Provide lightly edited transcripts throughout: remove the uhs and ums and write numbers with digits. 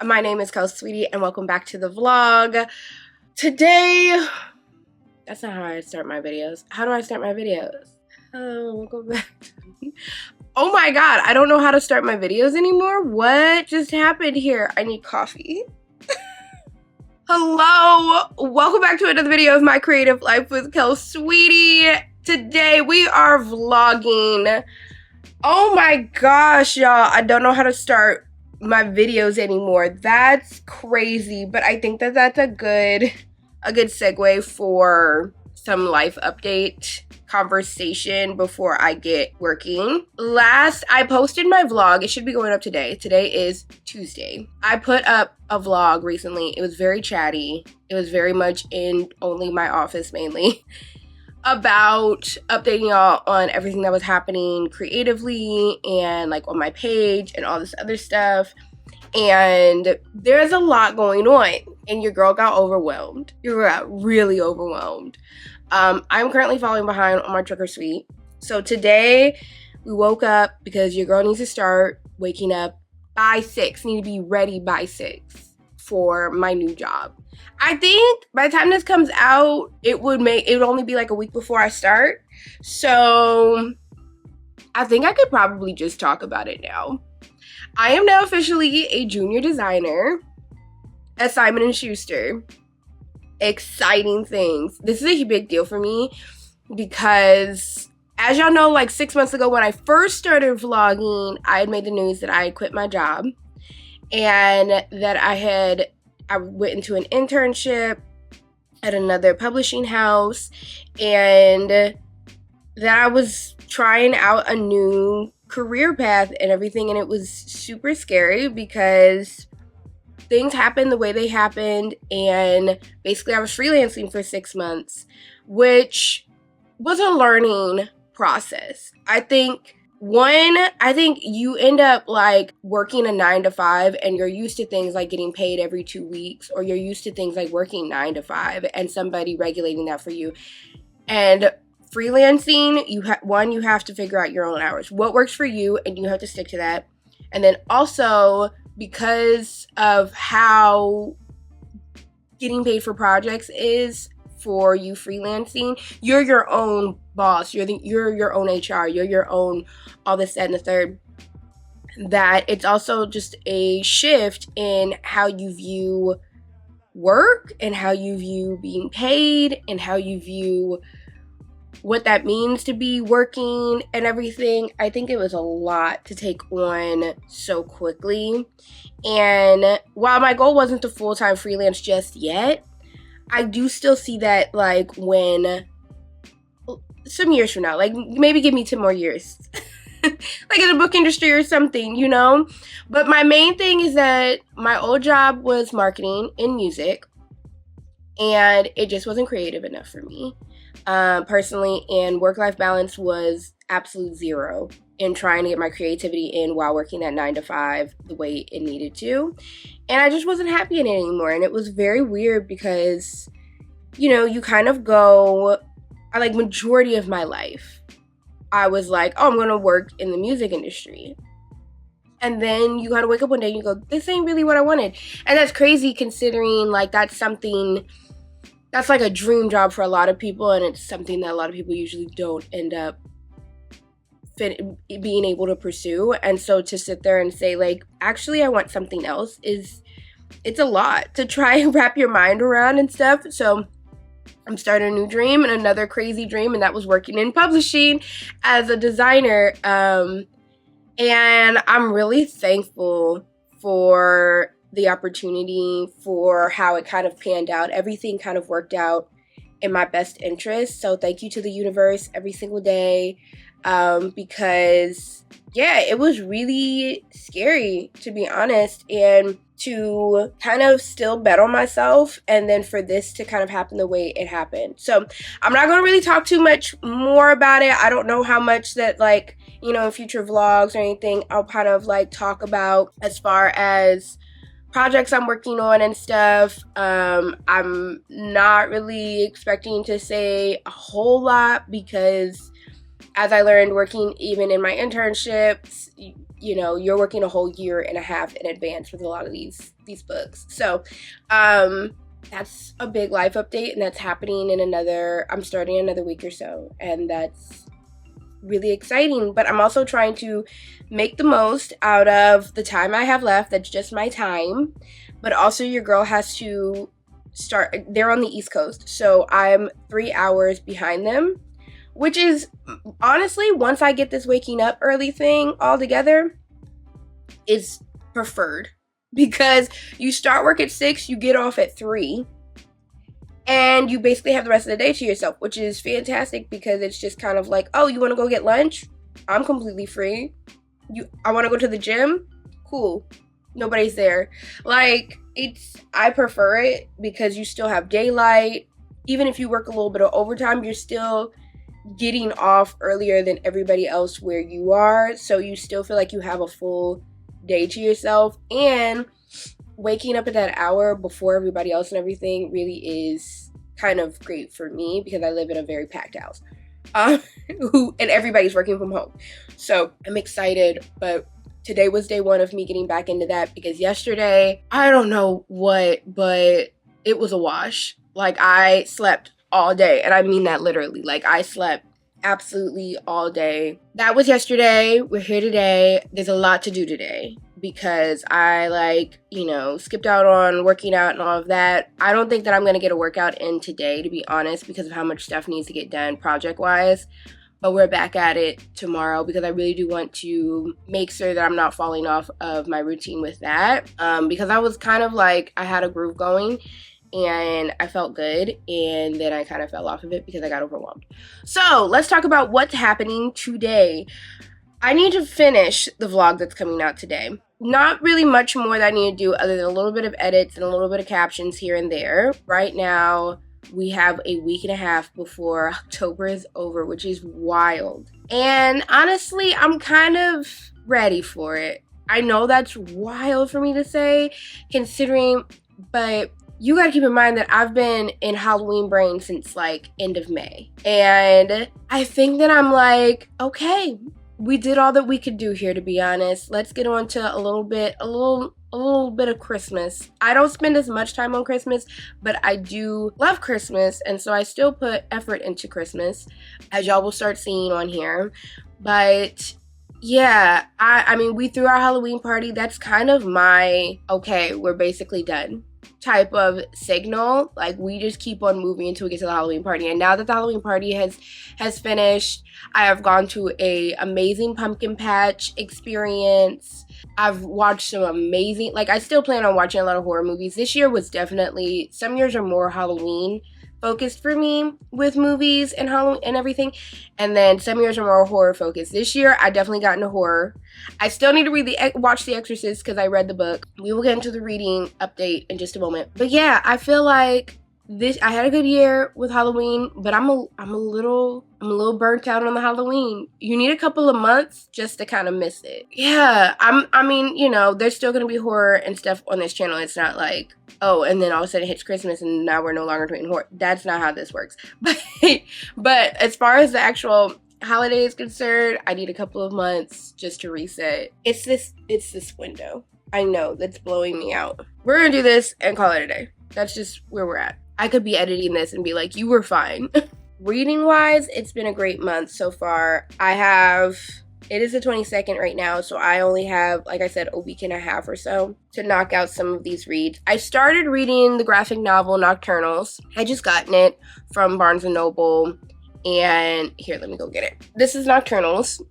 My name is Sweetie, and welcome back to the vlog. Today, that's not how I start my videos. How do I start my videos? Welcome back. Oh my god, I don't know how to start my videos anymore. What just happened here? I need coffee. Hello, welcome back to another video of my creative life with Sweetie. Today we are vlogging. Oh my gosh, y'all, I don't know how to start my videos anymore. That's crazy, but I think that that's a good segue for some life update conversation before I get working. Last I posted my vlog, it should be going up today. Today is Tuesday. I put up a vlog recently. It was very chatty. It was very much in only my office mainly. About updating y'all on everything that was happening creatively and like on my page and all this other stuff. And there's a lot going on and your girl got overwhelmed. Your girl got really overwhelmed. I'm currently falling behind on my trick or treat. So today we woke up because your girl needs to start waking up by 6. Need to be ready by 6 for my new job. I think by the time this comes out, it would only be like a week before I start. So I think I could probably just talk about it now. I am now officially a junior designer at Simon & Schuster. Exciting things. This is a big deal for me because as y'all know, like 6 months ago when I first started vlogging, I had made the news that I had quit my job and that I went into an internship at another publishing house and that I was trying out a new career path and everything, and it was super scary because things happened the way they happened, and basically I was freelancing for 6 months, which was a learning process. I think you end up like working a 9 to 5 and you're used to things like getting paid every 2 weeks, or you're used to things like working 9 to 5 and somebody regulating that for you. And freelancing, you have to figure out your own hours, what works for you, and you have to stick to that. And then also because of how getting paid for projects is for you freelancing, you're your own boss, you're your own HR, you're your own all this, that, and the third. That it's also just a shift in how you view work and how you view being paid and how you view what that means to be working and everything. I think it was a lot to take on so quickly. And while my goal wasn't to full-time freelance just yet, I do still see that like when some years from now, like maybe give me 10 more years, like in the book industry or something, you know? But my main thing is that my old job was marketing in music and it just wasn't creative enough for me. Personally, and work-life balance was absolute zero in trying to get my creativity in while working that 9 to 5 the way it needed to. And I just wasn't happy in it anymore. And it was very weird because, you know, you kind of go, like majority of my life, I was like, oh, I'm going to work in the music industry. And then you got to wake up one day and you go, this ain't really what I wanted. And that's crazy considering like that's like a dream job for a lot of people, and it's something that a lot of people usually don't end up being able to pursue. And so to sit there and say like, actually I want something else, it's a lot to try and wrap your mind around and stuff. So I'm starting a new dream and another crazy dream, and that was working in publishing as a designer. And I'm really thankful for the opportunity, for how it kind of panned out. Everything kind of worked out in my best interest. So thank you to the universe every single day. Because yeah, it was really scary, to be honest, and to kind of still bet on myself, and then for this to kind of happen the way it happened. So I'm not going to really talk too much more about it. I don't know how much that, like, you know, in future vlogs or anything, I'll kind of like talk about as far as projects I'm working on and stuff. I'm not really expecting to say a whole lot because as I learned working even in my internships, you know, you're working a whole year and a half in advance with a lot of these books. So that's a big life update, and that's happening in I'm starting another week or so, and that's really exciting. But I'm also trying to make the most out of the time I have left. That's just my time. But also your girl has to start, they're on the East Coast, so I'm 3 hours behind them, which is honestly, once I get this waking up early thing all together, is preferred, because you start work at 6, you get off at 3, and you basically have the rest of the day to yourself, which is fantastic, because it's just kind of like, oh, you want to go get lunch? I'm completely free. I want to go to the gym? Cool. Nobody's there. Like, I prefer it, because you still have daylight. Even if you work a little bit of overtime, you're still getting off earlier than everybody else where you are, so you still feel like you have a full day to yourself. And waking up at that hour before everybody else and everything really is kind of great for me, because I live in a very packed house, and everybody's working from home. So I'm excited, but today was day 1 of me getting back into that, because yesterday, I don't know what, but it was a wash. Like, I slept all day, and I mean that literally. Like, I slept absolutely all day. That was yesterday. We're here today. There's a lot to do today, because I, skipped out on working out and all of that. I don't think that I'm going to get a workout in today, to be honest, because of how much stuff needs to get done project-wise. But we're back at it tomorrow, because I really do want to make sure that I'm not falling off of my routine with that. Because I was kind of like, I had a groove going, and I felt good, and then I kind of fell off of it because I got overwhelmed. So let's talk about what's happening today. I need to finish the vlog that's coming out today. Not really much more that I need to do other than a little bit of edits and a little bit of captions here and there. Right now, we have a week and a half before October is over, which is wild. And honestly, I'm kind of ready for it. I know that's wild for me to say, considering, but you gotta keep in mind that I've been in Halloween brain since like end of May. And I think that I'm like, okay, we did all that we could do here, to be honest. Let's get on to a little bit of Christmas. I don't spend as much time on Christmas, but I do love Christmas, and so I still put effort into Christmas, as y'all will start seeing on here. But yeah, I mean, we threw our Halloween party. That's kind of my, okay, we're basically done type of signal. Like, we just keep on moving until we get to the Halloween party. And now that the Halloween party has finished, I have gone to a amazing pumpkin patch experience. I've watched some amazing, like, I still plan on watching a lot of horror movies. This year was definitely, some years are more Halloween focused for me with movies and Halloween and everything, and then some years are more horror focused. This year I definitely got into horror. I still need to watch The Exorcist, because I read the book. We will get into the reading update in just a moment. But yeah, I feel like I had a good year with Halloween, but I'm a little burnt out on the Halloween. You need a couple of months just to kind of miss it. Yeah, I mean, you know, there's still gonna be horror and stuff on this channel. It's not like, oh, and then all of a sudden it hits Christmas and now we're no longer doing horror. That's not how this works. But as far as the actual holiday is concerned, I need a couple of months just to reset. It's this window. I know, that's blowing me out. We're gonna do this and call it a day. That's just where we're at. I could be editing this and be like, you were fine. Reading wise, it's been a great month so far. It is the 22nd right now, so I only have, like I said, a week and a half or so to knock out some of these reads. I started reading the graphic novel Nocturnals. I just gotten it from Barnes & Noble, and here, let me go get it. This is Nocturnals.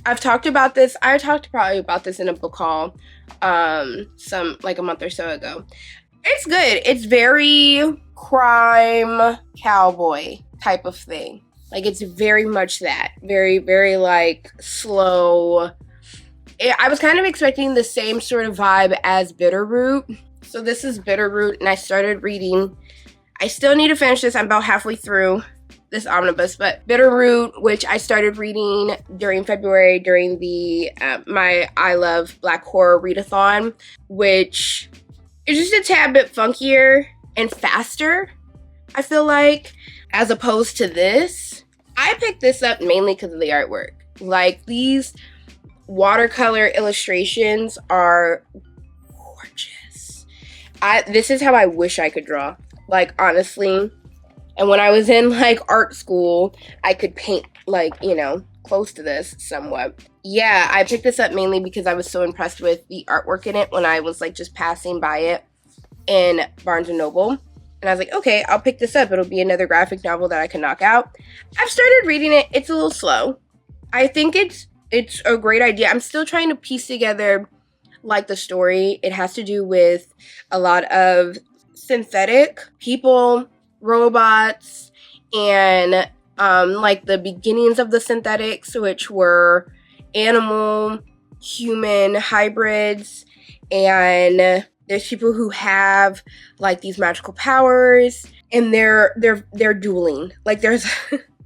I've talked about this. I talked probably about this in a book haul like a month or so ago. It's good. It's very crime cowboy type of thing. Like, it's very much that. Very, very, like, slow. I was kind of expecting the same sort of vibe as Bitterroot. So this is Bitterroot, and I started reading. I still need to finish this. I'm about halfway through this omnibus, but Bitterroot, which I started reading during February during the my I Love Black Horror readathon, which is just a tad bit funkier and faster, I feel like, as opposed to this. I picked this up mainly because of the artwork. Like, these watercolor illustrations are gorgeous. This is how I wish I could draw, like, honestly. And when I was in like art school, I could paint, like, you know, close to this somewhat. Yeah, I picked this up mainly because I was so impressed with the artwork in it when I was like just passing by it in Barnes & Noble. And I was like, okay, I'll pick this up. It'll be another graphic novel that I can knock out. I've started reading it. It's a little slow. I think it's a great idea. I'm still trying to piece together like the story. It has to do with a lot of synthetic people, robots, and like the beginnings of the synthetics, which were animal human hybrids, and there's people who have like these magical powers, and they're dueling. Like there's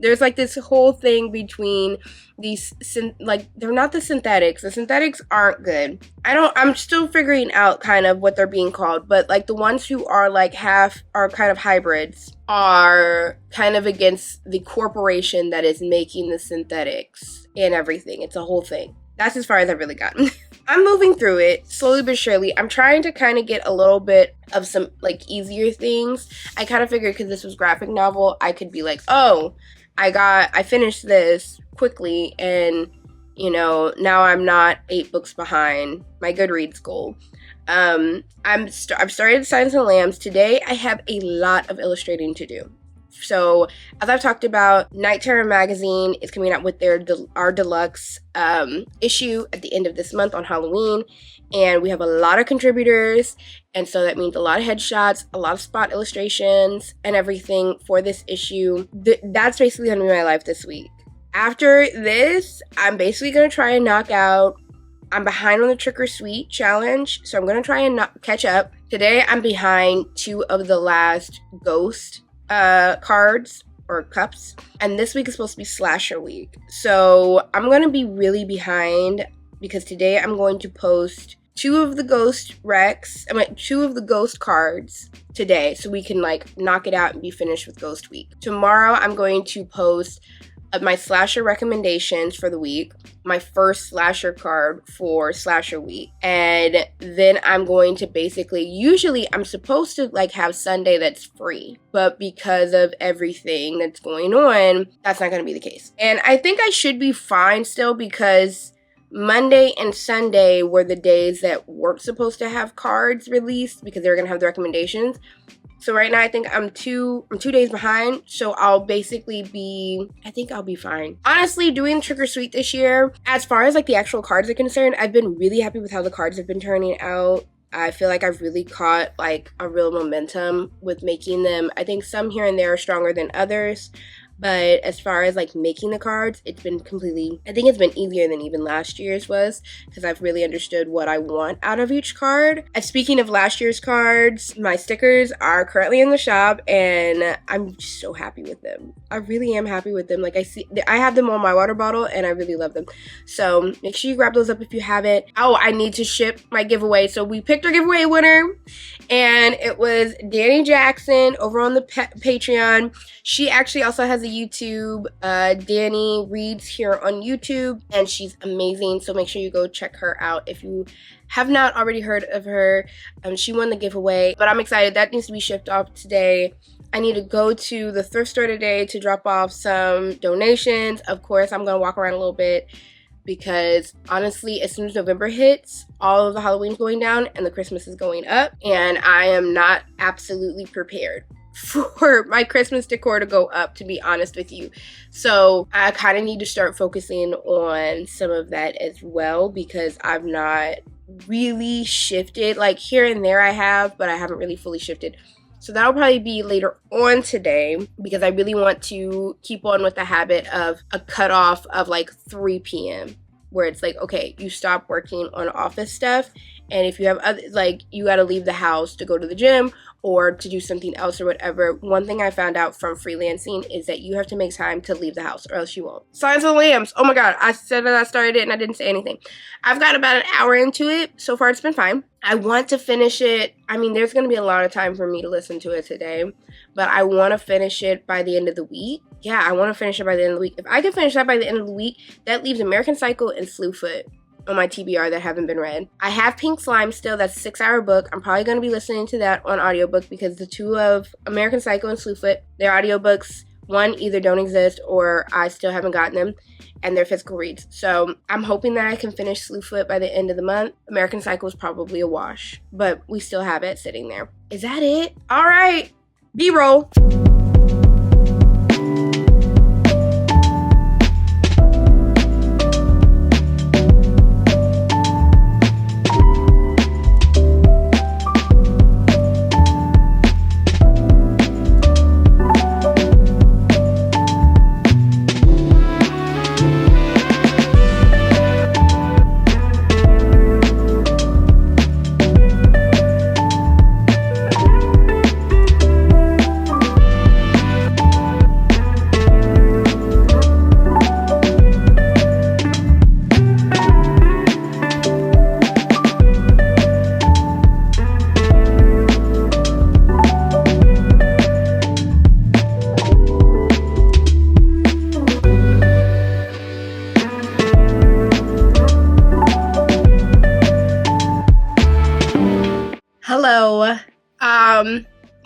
there's like this whole thing between these like, they're not the synthetics. The synthetics aren't good. I'm still figuring out kind of what they're being called, but like the ones who are like are kind of hybrids are kind of against the corporation that is making the synthetics and everything. It's a whole thing. That's as far as I've really gotten. I'm moving through it slowly but surely. I'm trying to kind of get a little bit of some like easier things. I kind of figured because this was graphic novel, I could be like, oh, I finished this quickly, and you know, now I'm not 8 books behind my Goodreads goal. I've started Signs and Lambs. Today I have a lot of illustrating to do. So as I've talked about, Night Terror magazine is coming out with our deluxe issue at the end of this month on Halloween, and we have a lot of contributors, and so that means a lot of headshots, a lot of spot illustrations, and everything for this issue. That's basically gonna be my life this week. After this, I'm basically gonna try and knock out. I'm behind on the Trick or Sweet challenge, so I'm gonna try and catch up. Today I'm behind 2 of the last Ghost cards or cups, and this week is supposed to be slasher week, so I'm gonna be really behind because today I'm going to post 2 of the ghost recs, 2 of the ghost cards today, so we can like knock it out and be finished with Ghost Week. Tomorrow I'm going to post my slasher recommendations for the week, my first slasher card for slasher week, and then I'm going to usually I'm supposed to like have Sunday that's free, but because of everything that's going on, that's not going to be the case. And I think I should be fine still, because Monday and Sunday were the days that weren't supposed to have cards released because they were going to have the recommendations. So right now I think I'm 2 days behind, so I'll basically I think I'll be fine. Honestly, doing Trick or Sweet this year, as far as like the actual cards are concerned, I've been really happy with how the cards have been turning out. I feel like I've really caught like a real momentum with making them. I think some here and there are stronger than others, but as far as like making the cards, I think it's been easier than even last year's was, because I've really understood what I want out of each card. And speaking of last year's cards, my stickers are currently in the shop, and I'm just so happy with them. I really am happy with them. Like I have them on my water bottle, and I really love them. So make sure you grab those up if you haven't. Oh, I need to ship my giveaway. So we picked our giveaway winner, and it was Danny Jackson over on the Patreon. She actually also has a YouTube. Danny reads here on YouTube, and she's amazing, so make sure you go check her out if you have not already heard of her. She won the giveaway, but I'm excited. That needs to be shipped off today. I need to go to the thrift store today to drop off some donations. Of course, I'm gonna walk around a little bit, because honestly, as soon as November hits, all of the Halloween's going down and the Christmas is going up, and I am not absolutely prepared for my Christmas decor to go up, to be honest with you. So I kind of need to start focusing on some of that as well, because I've not really shifted. Like here and there I have, but I haven't really fully shifted. So that'll probably be later on today, because I really want to keep on with the habit of a cutoff of like 3 p.m. where it's like, okay, you stop working on office stuff, and if you have other, like, you got to leave the house to go to the gym or to do something else or whatever. One thing I found out from freelancing is that you have to make time to leave the house, or else you won't. Signs and Lambs. Oh my god, I said that I started it and I didn't say anything. I've got about an hour into it. So far it's been fine. I want to finish it. I mean, there's going to be a lot of time for me to listen to it today, but I want to finish it by the end of the week. Yeah, I want to finish it by the end of the week. If I can finish that by the end of the week, that leaves American Psycho and Slewfoot. on my TBR that haven't been read. I have Pink Slime still. That's a 6-hour book. I'm probably going to be listening to that on audiobook because the two of American Psycho and Slewfoot, their audiobooks, one, either don't exist or I still haven't gotten them, and they're physical reads. So I'm hoping that I can finish Slewfoot by the end of the month. American Psycho is probably a wash, but we still have it sitting there. Is that it? All right, B-roll. Hello.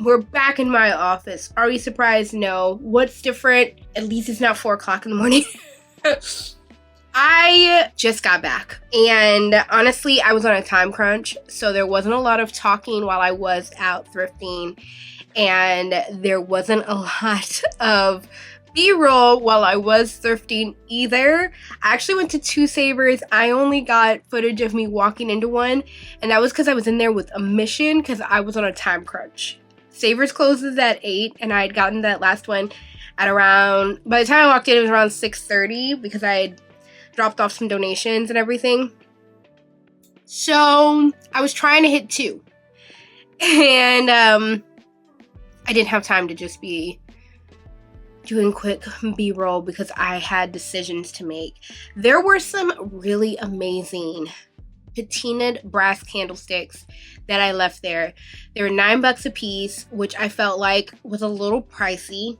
We're back in my office. Are we surprised? No. What's different? At least it's not 4 o'clock in the morning. I just got back, and honestly, I was on a time crunch, so there wasn't a lot of talking while I was out thrifting, and there wasn't a lot of B-roll while I was thrifting either. I actually went to 2 Savers. I only got footage of me walking into one, and that was because I was in there with a mission because I was on a time crunch. Savers closes at 8, and I had gotten that last one at around, by the time I walked in, it was around 6:30 because I had dropped off some donations and everything. So I was trying to hit 2, and I didn't have time to just be doing quick B-roll because I had decisions to make. There were some really amazing patinaed brass candlesticks that I left there. They were $9 a piece, which I felt like was a little pricey,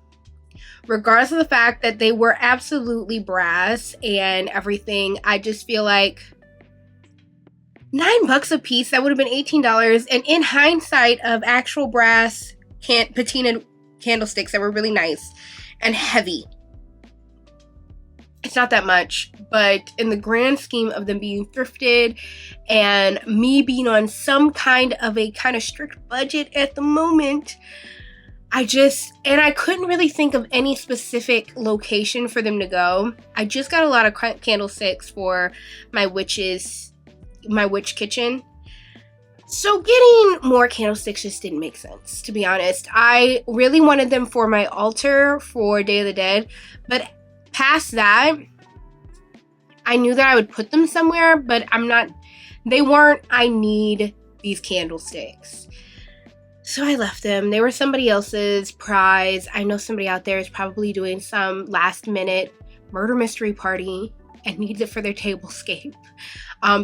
regardless of the fact that they were absolutely brass and everything. I just feel like $9 a piece, that would have been $18. And in hindsight, of actual brass patinaed candlesticks that were really nice and heavy, it's not that much, but in the grand scheme of them being thrifted and me being on some kind of strict budget at the moment, I couldn't really think of any specific location for them to go. I just got a lot of candlesticks for my witch kitchen. So getting more candlesticks just didn't make sense, to be honest. I really wanted them for my altar for Day of the Dead, but past that, I knew that I would put them somewhere, but I need these candlesticks. So I left them. They were somebody else's prize. I know somebody out there is probably doing some last minute murder mystery party and needs it for their tablescape.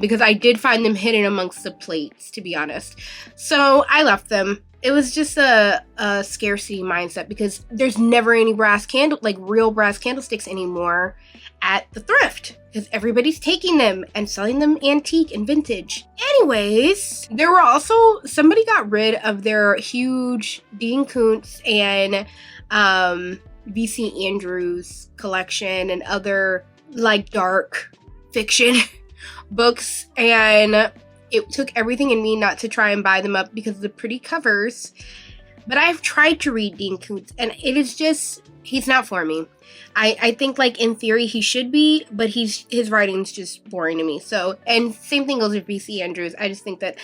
Because I did find them hidden amongst the plates, to be honest. So I left them. It was just a scarcity mindset because there's never any real brass candlesticks anymore at the thrift because everybody's taking them and selling them antique and vintage. Anyways, there were also, somebody got rid of their huge Dean Koontz and V.C. Andrews collection and other dark fiction books, and it took everything in me not to try and buy them up because of the pretty covers. But I've tried to read Dean Koontz, and it is just, he's not for me. I think in theory he should be, but his writing's just boring to me. So, and same thing goes with V.C. Andrews. I just think that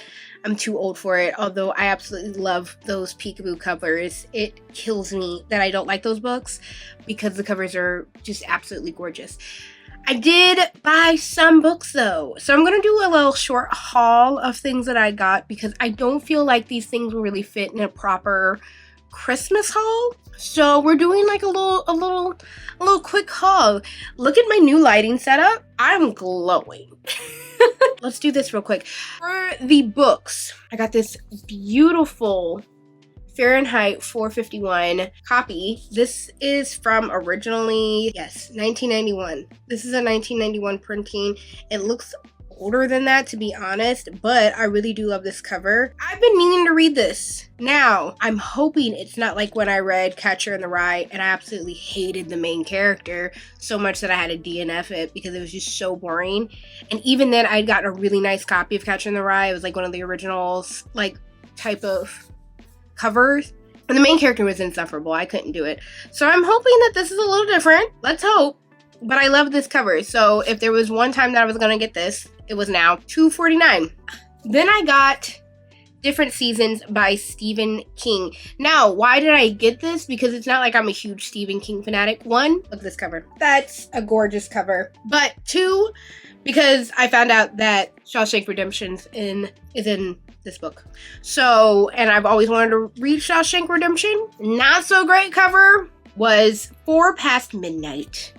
I'm too old for it, although I absolutely love those peekaboo covers. It kills me that I don't like those books because the covers are just absolutely gorgeous. I did buy some books though, so I'm going to do a little short haul of things that I got because I don't feel like these things will really fit in a proper Christmas haul. So we're doing a little quick haul. Look at my new lighting setup. I'm glowing. Let's do this real quick. For the books, I got this beautiful Fahrenheit 451 copy. This is from originally, 1991. This is a 1991 printing. It looks older than that, to be honest, but I really do love this cover. I've been meaning to read this. Now, I'm hoping it's not like when I read Catcher in the Rye and I absolutely hated the main character so much that I had to DNF it because it was just so boring. And even then, I'd gotten a really nice copy of Catcher in the Rye. It was like one of the originals, like, type of covers. And the main character was insufferable. I couldn't do it. So I'm hoping that this is a little different. Let's hope. But I love this cover. So if there was one time that I was going to get this, it was now. $2.49. Then I got Different Seasons by Stephen King. Now, why did I get this? Because it's not like I'm a huge Stephen King fanatic. One, look at this cover. That's a gorgeous cover. But two, because I found out that Shawshank Redemption is in this book. So, and I've always wanted to read Shawshank Redemption. Not so great cover was 4 Past Midnight.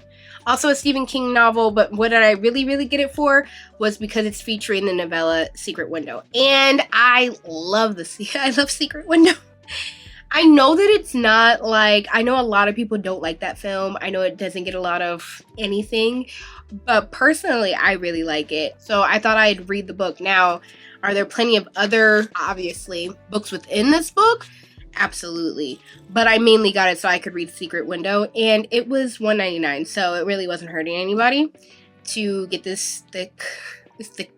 Also a Stephen King novel, but what did I really get it for was because it's featuring the novella Secret Window. And I love Secret Window. I know that it's not like, I know a lot of people don't like that film. I know it doesn't get a lot of anything, but personally, I really like it. So I thought I'd read the book. Now, are there plenty of other, obviously, books within this book? Absolutely. But I mainly got it so I could read Secret Window, and it was $1.99, so it really wasn't hurting anybody to get this thick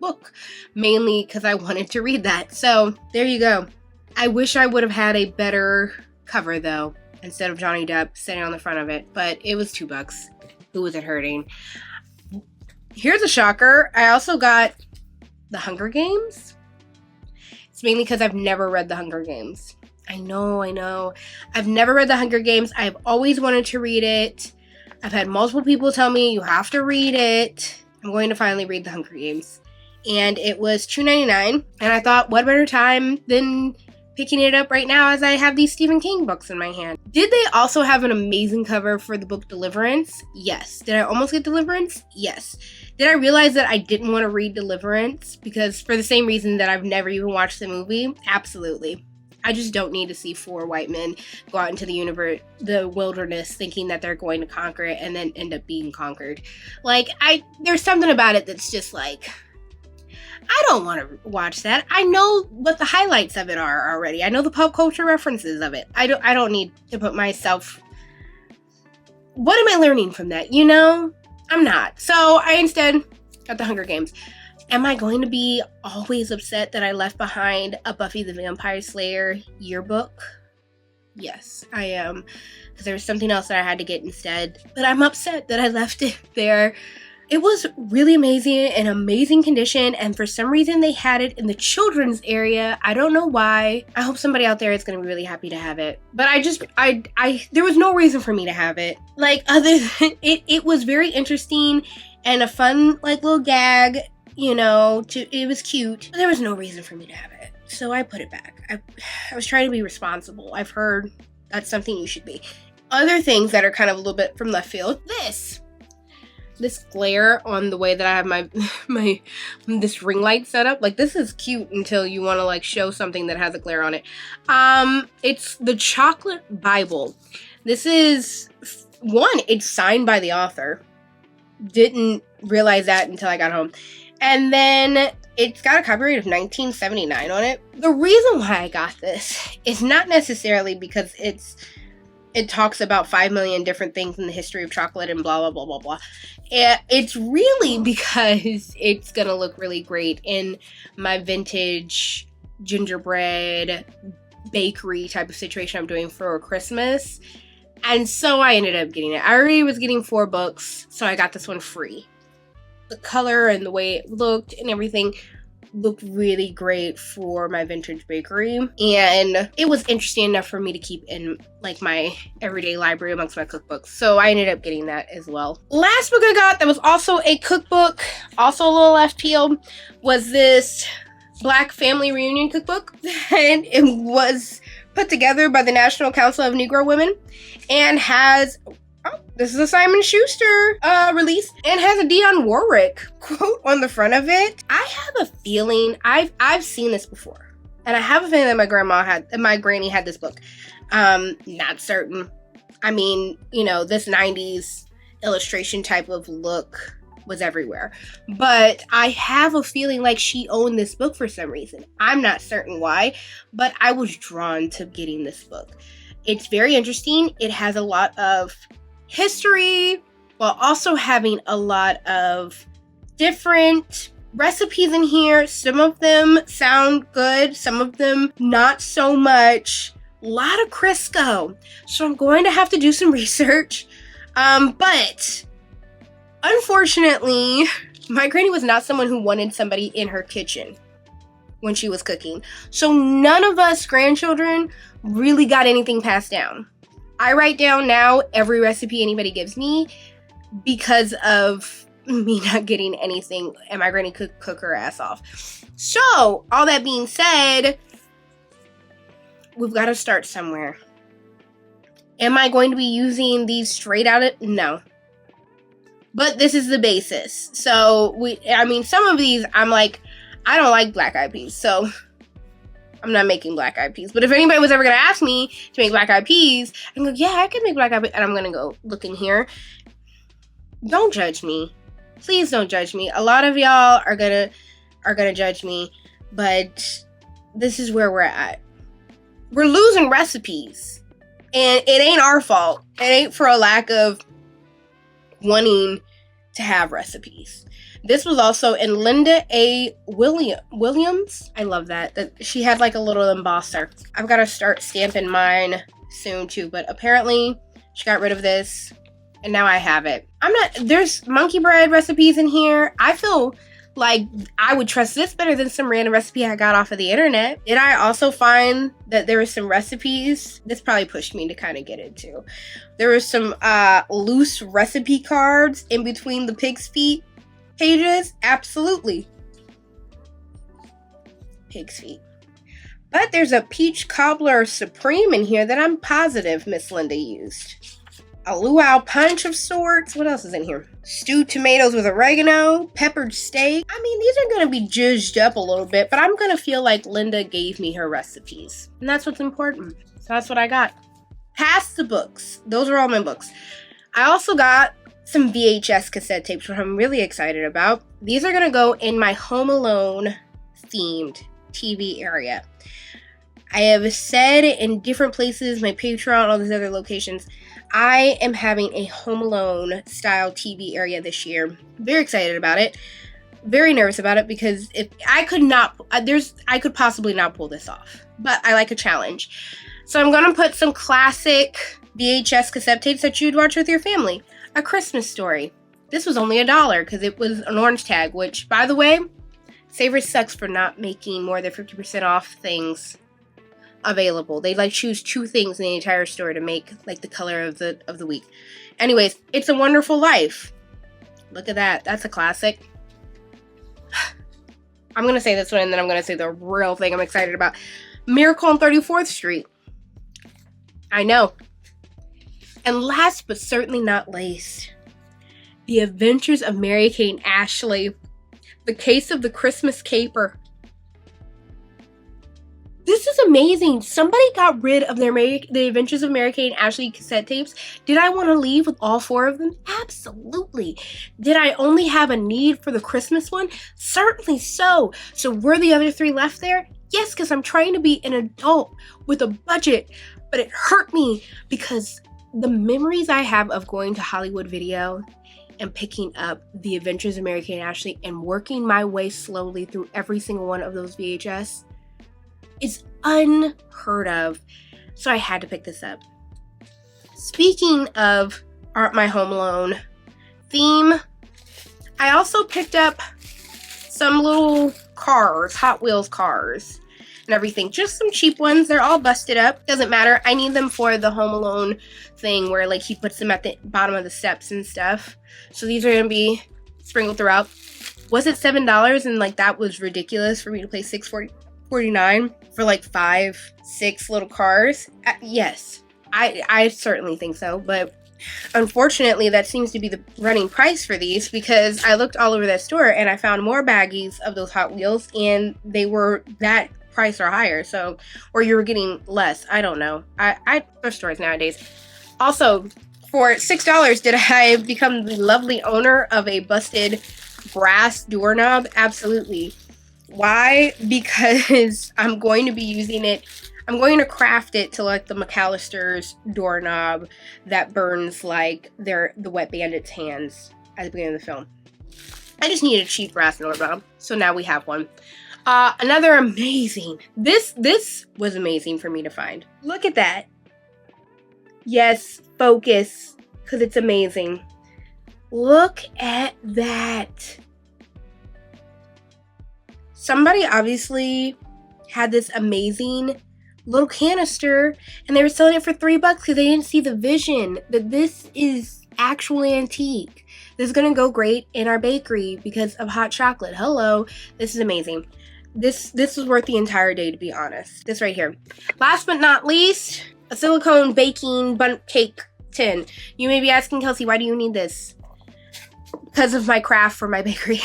book, mainly because I wanted to read that. So there you go. I wish I would have had a better cover though, instead of Johnny Depp sitting on the front of it, but it was $2. Who was it hurting? Here's a shocker. I also got The Hunger Games. It's mainly because I've never read The Hunger Games. I know. I've never read The Hunger Games. I've always wanted to read it. I've had multiple people tell me, you have to read it. I'm going to finally read The Hunger Games. And it was $2.99. And I thought, what better time than picking it up right now as I have these Stephen King books in my hand. Did they also have an amazing cover for the book Deliverance? Yes. Did I almost get Deliverance? Yes. Did I realize that I didn't want to read Deliverance because for the same reason that I've never even watched the movie? Absolutely. I just don't need to see 4 white men go out into the wilderness thinking that they're going to conquer it and then end up being conquered. Like, there's something about it that's just like, I don't want to watch that. I know what the highlights of it are already. I know the pop culture references of it. I don't need to put myself... What am I learning from that, you know? I'm not. So I instead got The Hunger Games. Am I going to be always upset that I left behind a Buffy the Vampire Slayer yearbook? Yes, I am. Because there was something else that I had to get instead. But I'm upset that I left it there. It was really amazing, in amazing condition, and for some reason they had it in the children's area. I don't know why. I hope somebody out there is going to be really happy to have it. But there was no reason for me to have it. Like, other than, it was very interesting and a fun, like, little gag, you know, it was cute. But there was no reason for me to have it. So I put it back. I was trying to be responsible. I've heard that's something you should be. Other things that are kind of a little bit from left field. This glare on the way that I have this ring light set up. Like, this is cute until you want to, like, show something that has a glare on it. It's the Chocolate Bible. This is, it's signed by the author. Didn't realize that until I got home. And then it's got a copyright of 1979 on it. The reason why I got this is not necessarily because it talks about 5 million different things in the history of chocolate and blah, blah, blah, blah, blah. It's really because it's going to look really great in my vintage gingerbread bakery type of situation I'm doing for Christmas. And so I ended up getting it. I already was getting 4 books, so I got this one free. The color and the way it looked and everything looked really great for my vintage bakery, and it was interesting enough for me to keep in, like, my everyday library amongst my cookbooks, so I ended up getting that as well. Last book I got that was also a cookbook, also a little left field, was this Black Family Reunion cookbook, and it was put together by the National Council of Negro Women and has... Oh, this is a Simon Schuster release and has a Dionne Warwick quote on the front of it. I have a feeling I've seen this before, and I have a feeling that my granny had this book. Not certain. I mean, you know, this 90s illustration type of look was everywhere. But I have a feeling like she owned this book for some reason. I'm not certain why, but I was drawn to getting this book. It's very interesting. It has a lot of history while also having a lot of different recipes in here. Some of them sound good, some of them not so much. A lot of Crisco. So I'm going to have to do some research. But unfortunately, my granny was not someone who wanted somebody in her kitchen when she was cooking. So none of us grandchildren really got anything passed down. I write down now every recipe anybody gives me because of me not getting anything, and my granny could cook her ass off. So, all that being said, we've got to start somewhere. Am I going to be using these straight out of... No. But this is the basis. So, some of these, I'm like, I don't like black eyed peas, so I'm not making black eyed peas. But if anybody was ever going to ask me to make black eyed peas, I can go, yeah, I can make black eyed peas. And I'm going to go look in here. Don't judge me. Please don't judge me. A lot of y'all are gonna judge me, but this is where we're at. We're losing recipes, and it ain't our fault. It ain't for a lack of wanting to have recipes. This was also in Linda A. Williams. I love that she had like a little embosser. I've got to start stamping mine soon too, but apparently she got rid of this. And now I have it. There's monkey bread recipes in here. I feel like I would trust this better than some random recipe I got off of the internet. Did I also find that there were some recipes? This probably pushed me to kind of get it too. There were some loose recipe cards in between the pig's feet pages. Absolutely. Pig's feet. But there's a peach cobbler supreme in here that I'm positive Miss Linda used. A luau punch of sorts. What else is in here? Stewed tomatoes with oregano, peppered steak. These are going to be zhuzhed up a little bit, but I'm going to feel like Linda gave me her recipes. And that's what's important. So that's what I got. Past the books. Those are all my books. I also got some VHS cassette tapes, which I'm really excited about. These are going to go in my Home Alone themed TV area. I have said in different places, my Patreon, all these other locations, I am having a Home Alone style TV area this year. Very excited about it. Very nervous about it because if I could possibly not pull this off. But I like a challenge. So I'm gonna put some classic VHS cassette tapes that you'd watch with your family. A Christmas Story. This was only $1 because it was an orange tag, which, by the way, Savers sucks for not making more than 50% off things available. They choose 2 things in the entire store to make the color of the week. Anyways, It's a Wonderful Life. Look at that. That's a classic. I'm gonna say this one and then I'm gonna say the real thing I'm excited about. Miracle on 34th Street. I know. And last but certainly not least, The Adventures of Mary-Kate and Ashley. The Case of the Christmas Caper. This is amazing. Somebody got rid of The Adventures of Mary-Kate and Ashley cassette tapes. Did I want to leave with all 4 of them? Absolutely. Did I only have a need for the Christmas one? Certainly so. So were the other 3 left there? Yes, because I'm trying to be an adult with a budget. But it hurt me because the memories I have of going to Hollywood Video and picking up The Adventures of Mary-Kate and Ashley and working my way slowly through every single one of those VHS is unheard of. So I had to pick this up. Speaking of my Home Alone theme, I also picked up some little cars, Hot Wheels cars and everything. Just some cheap ones. They're all busted up. Doesn't matter. I need them for the Home Alone thing where he puts them at the bottom of the steps and stuff. So these are going to be sprinkled throughout. Was it $7? And that was ridiculous for me to pay $6.49 for 5, 6 little cars. Yes, I certainly think so, but unfortunately that seems to be the running price for these because I looked all over that store and I found more baggies of those Hot Wheels and they were that price or higher, or you were getting less. I don't know. I thrift stores nowadays. Also, For $6, did I become the lovely owner of a busted brass doorknob? Absolutely. Why? Because I'm going to be using it. I'm going to craft it to like the McAllister's doorknob that burns like the Wet Bandit's hands at the beginning of the film. I just needed a cheap brass doorknob, so now we have one. Another amazing. This was amazing for me to find. Look at that. Yes, focus, because it's amazing. Look at that. Somebody obviously had this amazing little canister and they were selling it for $3 because they didn't see the vision that this is actual antique. This is gonna go great in our bakery because of hot chocolate. Hello, this is amazing. This was worth the entire day, to be honest. This right here. Last but not least, a silicone baking bundt cake tin. You may be asking, Kelsey, why do you need this? Because of my craft for my bakery.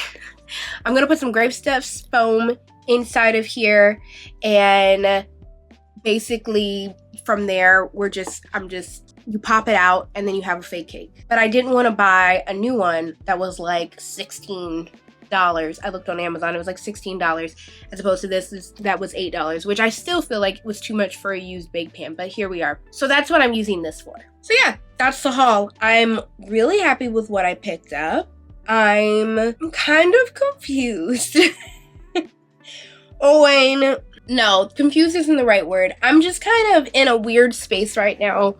I'm gonna put some grape stuffed foam inside of here, and basically from there you pop it out and then you have a fake cake. But I didn't want to buy a new one that was like $16. I looked on Amazon, it was like $16 as opposed to this that was $8, which I still feel like was too much for a used bake pan, but here we are. So that's what I'm using this for. So yeah, that's the haul. I'm really happy with what I picked up. I'm kind of confused. Oh, Wayne. No, confused isn't the right word. I'm just kind of in a weird space right now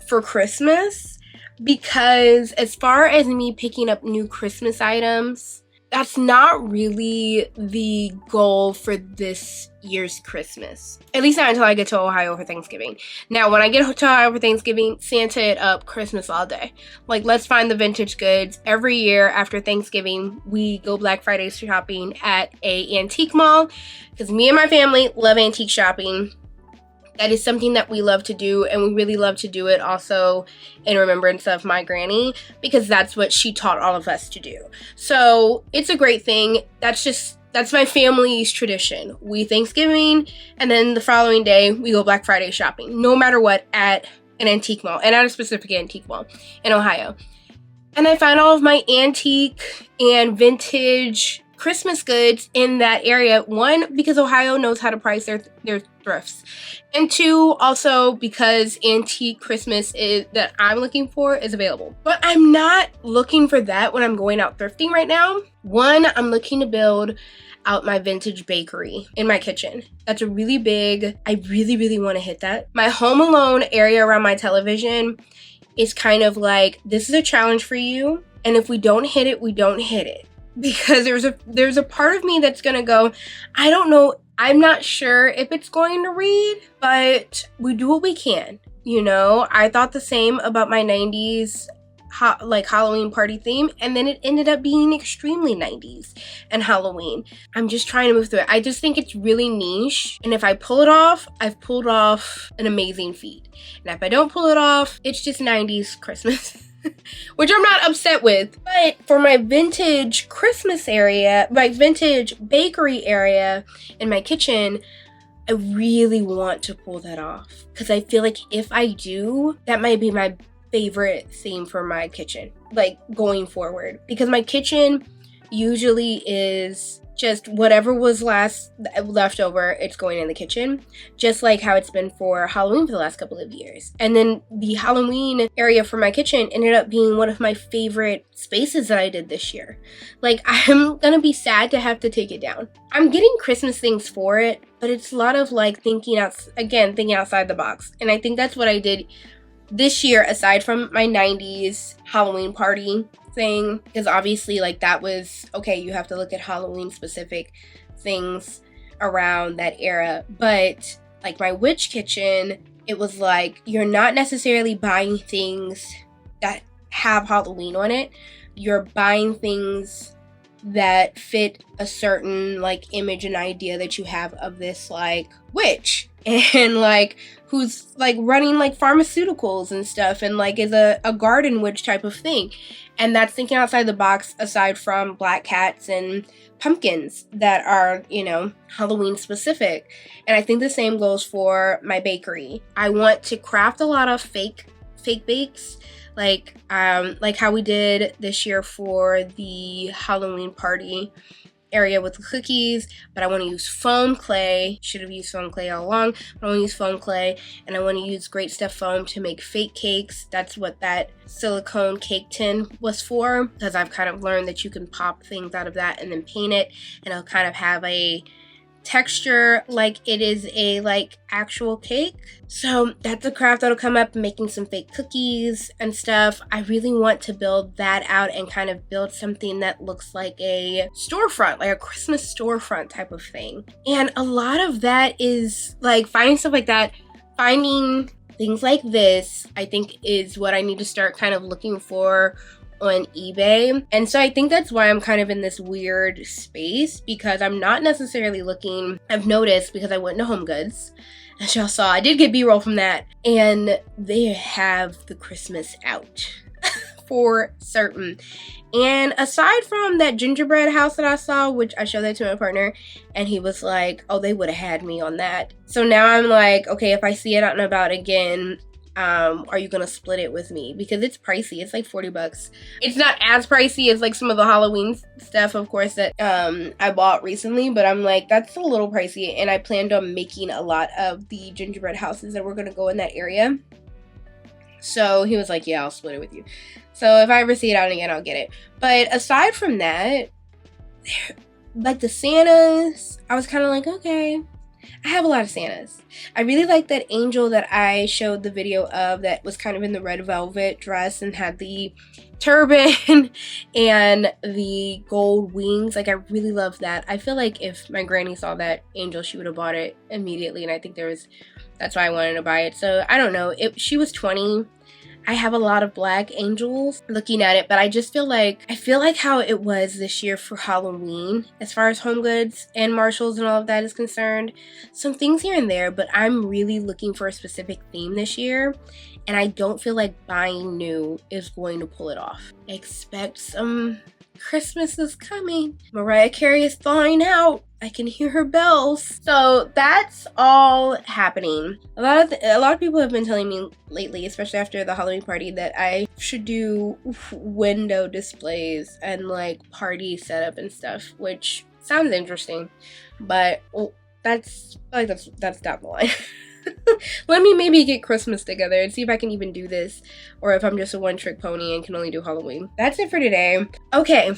for Christmas because as far as me picking up new Christmas items, that's not really the goal for this year's Christmas. At least not until I get to Ohio for Thanksgiving. Now, when I get to Ohio for Thanksgiving, Santa it up Christmas all day. Like, let's find the vintage goods. Every year after Thanksgiving, we go Black Friday shopping at a antique mall because me and my family love antique shopping. That is something that we love to do, and we really love to do it also in remembrance of my granny because that's what she taught all of us to do. So it's a great thing. That's my family's tradition. We Thanksgiving, and then the following day we go Black Friday shopping, no matter what, at an antique mall, and at a specific antique mall in Ohio. And I find all of my antique and Christmas goods in that area. One, because Ohio knows how to price their thrifts. And two, also because antique Christmas that I'm looking for is available. But I'm not looking for that when I'm going out thrifting right now. One, I'm looking to build out my vintage bakery in my kitchen. That's a really big, I really, really want to hit that. My home alone area around my television is kind of like, this is a challenge for you. And if we don't hit it, we don't hit it. Because there's a part of me that's gonna go, I don't know, I'm not sure if it's going to read, but we do what we can, you know? I thought the same about my 90s Halloween party theme, and then it ended up being extremely 90s and Halloween. I'm just trying to move through it. I just think it's really niche, and if I pull it off, I've pulled off an amazing feat. And if I don't pull it off, it's just 90s Christmas. Which I'm not upset with. But for my vintage Christmas area, my vintage bakery area in my kitchen, I really want to pull that off. Because I feel like if I do, that might be my favorite theme for my kitchen, like going forward. Because my kitchen usually is just whatever was left over, it's going in the kitchen, just like how it's been for Halloween for the last couple of years. And then the Halloween area for my kitchen ended up being one of my favorite spaces that I did this year. Like, I'm gonna be sad to have to take it down. I'm getting Christmas things for it, but it's a lot of like thinking outside the box. And I think that's what I did this year, aside from my 90s Halloween party thing, because obviously like that was okay, you have to look at Halloween specific things around that era. But like my witch kitchen, it was like you're not necessarily buying things that have Halloween on it, you're buying things that fit a certain like image and idea that you have of this like witch, and like who's like running like pharmaceuticals and stuff, and like is a garden witch type of thing. And that's thinking outside the box, aside from black cats and pumpkins that are, you know, Halloween specific. And I think the same goes for my bakery. I want to craft a lot of fake bakes, like how we did this year for the Halloween party area with the cookies, but I want to use foam clay. Should have used foam clay all along, but I want to use foam clay, and I want to use Great Stuff foam to make fake cakes. That's what that silicone cake tin was for, because I've kind of learned that you can pop things out of that and then paint it, and it'll kind of have a texture like it is a actual cake. So that's a craft that'll come up, making some fake cookies and stuff. I really want to build that out and kind of build something that looks like a storefront, like a Christmas storefront type of thing. And a lot of that is like finding stuff like that, finding things like this, I think is what I need to start kind of looking for on eBay. And so I think that's why I'm kind of in this weird space, because I'm not necessarily looking. I've noticed, because I went to HomeGoods, as y'all saw, I did get B-roll from that, and they have the Christmas out for certain. And aside from that gingerbread house that I saw, which I showed that to my partner, and he was like, oh, they would have had me on that. So now I'm like, okay, if I see it out and about again, are you gonna split it with me? Because it's pricey. It's like 40 bucks. It's not as pricey as like some of the Halloween stuff, of course, that I bought recently, but I'm like, that's a little pricey, and I planned on making a lot of the gingerbread houses that were gonna go in that area. So he was like, yeah, I'll split it with you. So if I ever see it out again, I'll get it. But aside from that, like the Santas, I was kind of like, okay, I have a lot of Santas. I really like that angel that I showed the video of that was kind of in the red velvet dress and had the turban and the gold wings. Like, I really love that. I feel like if my granny saw that angel, she would have bought it immediately, and I think that's why I wanted to buy it. So I don't know. She was 20. I have a lot of black angels looking at it, but I just feel like how it was this year for Halloween, as far as HomeGoods and Marshalls and all of that is concerned. Some things here and there, but I'm really looking for a specific theme this year, and I don't feel like buying new is going to pull it off. Expect some Christmas is coming. Mariah Carey is thawing out. I can hear her bells. So that's all happening. A lot of people have been telling me lately, especially after the Halloween party, that I should do window displays and like party setup and stuff, which sounds interesting, but that's down the line. Let me maybe get Christmas together and see if I can even do this, or if I'm just a one-trick pony and can only do Halloween. That's it for today. Okay,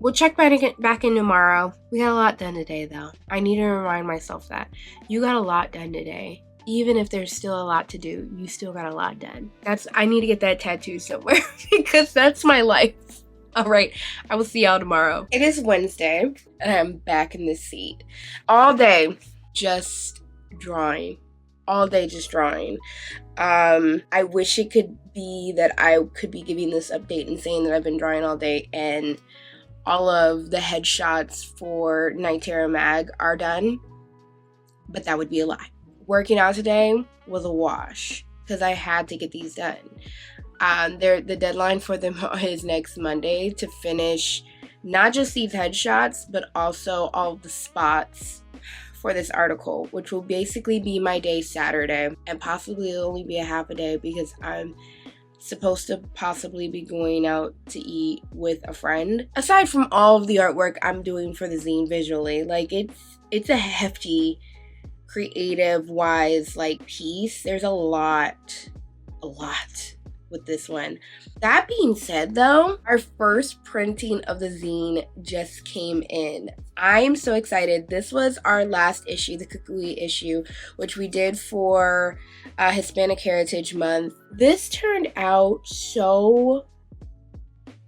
we'll check back in tomorrow. We got a lot done today, though. I need to remind myself that. You got a lot done today. Even if there's still a lot to do, you still got a lot done. I need to get that tattoo somewhere because that's my life. All right, I will see y'all tomorrow. It is Wednesday, and I'm back in this seat. All day, just drawing. All day just drawing. I wish it could be that I could be giving this update and saying that I've been drawing all day and all of the headshots for Night Terror Mag are done, but that would be a lie. Working out today was a wash because I had to get these done. The deadline for them is next Monday to finish not just these headshots, but also all of the spots for this article, which will basically be my day Saturday, and possibly only be a half a day because I'm supposed to possibly be going out to eat with a friend. Aside from all of the artwork I'm doing for the zine visually, like it's a hefty, creative wise piece. There's a lot with this one. That being said, though, our first printing of the zine just came in. I am so excited. This was our last issue, the Kukui issue, which we did for Hispanic Heritage Month. This turned out so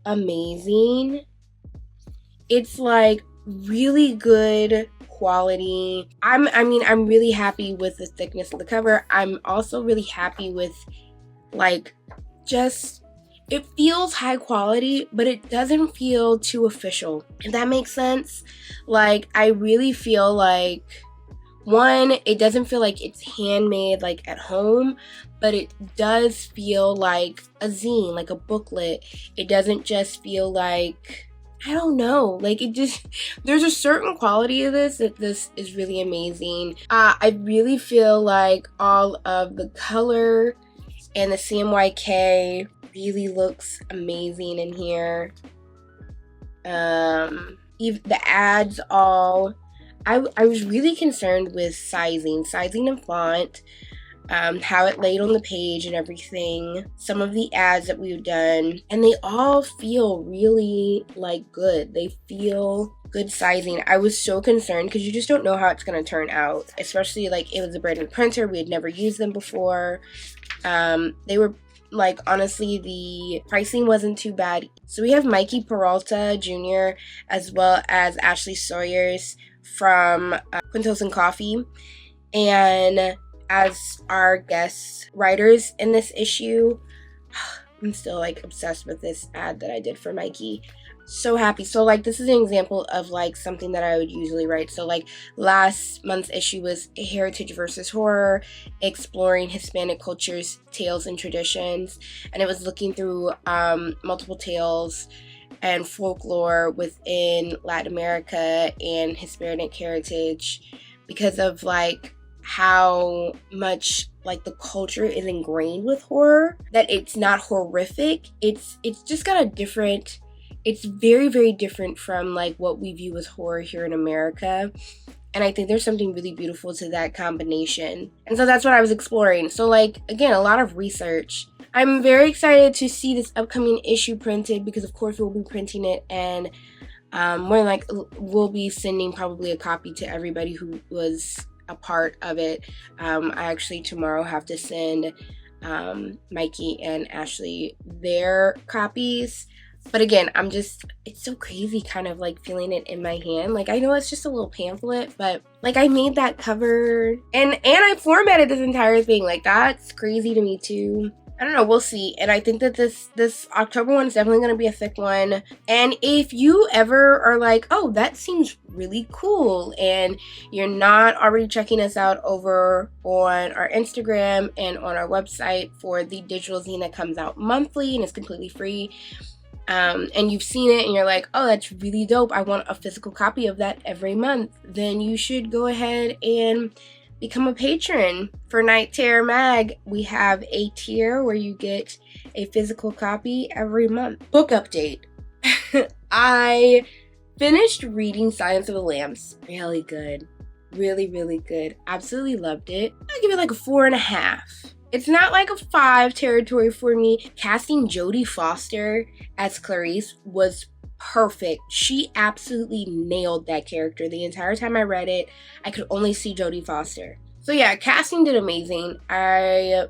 amazing. It's like really good quality. I'm really happy with the thickness of the cover. I'm also really happy with it feels high quality, but it doesn't feel too official, if that makes sense. I really feel like, one, it doesn't feel like it's handmade at home, but it does feel like a zine, like a booklet. It doesn't just feel like, I don't know, there's a certain quality of this that this is really amazing. I really feel like all of the color and the CMYK really looks amazing in here. Even the ads all, I was really concerned with sizing and font, how it laid on the page and everything. Some of the ads that we've done, and they all feel really like good. They feel good sizing. I was so concerned because you just don't know how it's going to turn out, especially like it was a brand new printer. We had never used them before. They were like, honestly, the pricing wasn't too bad. So we have Mikey Peralta Jr. as well as Ashley Sawyers from Quintos and Coffee, and as our guest writers in this issue. I'm still like obsessed with this ad that I did for Mikey. So happy. So like this is an example of like something that I would usually write. So like last month's issue was Heritage versus Horror, exploring Hispanic cultures, tales, and traditions, and it was looking through multiple tales and folklore within Latin America and Hispanic heritage, because of like how much like the culture is ingrained with horror, that it's not horrific. It's just got a different, it's very, very different from like what we view as horror here in America. And I think there's something really beautiful to that combination. And so that's what I was exploring. So like, again, a lot of research. I'm very excited to see this upcoming issue printed, because of course we'll be printing it, and more like we'll be sending probably a copy to everybody who was a part of it. I actually tomorrow have to send Mikey and Ashley their copies. But again, it's so crazy kind of like feeling it in my hand. Like, I know it's just a little pamphlet, but like I made that cover and I formatted this entire thing. Like, that's crazy to me too. I don't know, we'll see. And I think that this October one is definitely going to be a thick one. And if you ever are like, oh, that seems really cool, and you're not already checking us out over on our Instagram and on our website for the digital zine that comes out monthly and it's completely free, and you've seen it and you're like, oh, that's really dope, I want a physical copy of that every month, then you should go ahead and become a patron. For Night Terror Mag, we have a tier where you get a physical copy every month. Book update. I finished reading Silence of the Lambs. Really good. Really, really good. Absolutely loved it. I give it like a 4.5. It's not like a 5 territory for me. Casting Jodie Foster as Clarice was perfect. She absolutely nailed that character. The entire time I read it, I could only see Jodie Foster. So yeah, casting did amazing. The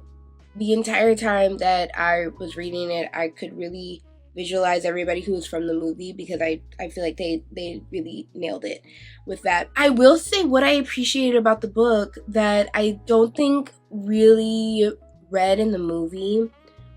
entire time that I was reading it, I could really visualize everybody who was from the movie, because I feel like they really nailed it with that. I will say what I appreciated about the book that I don't think really read in the movie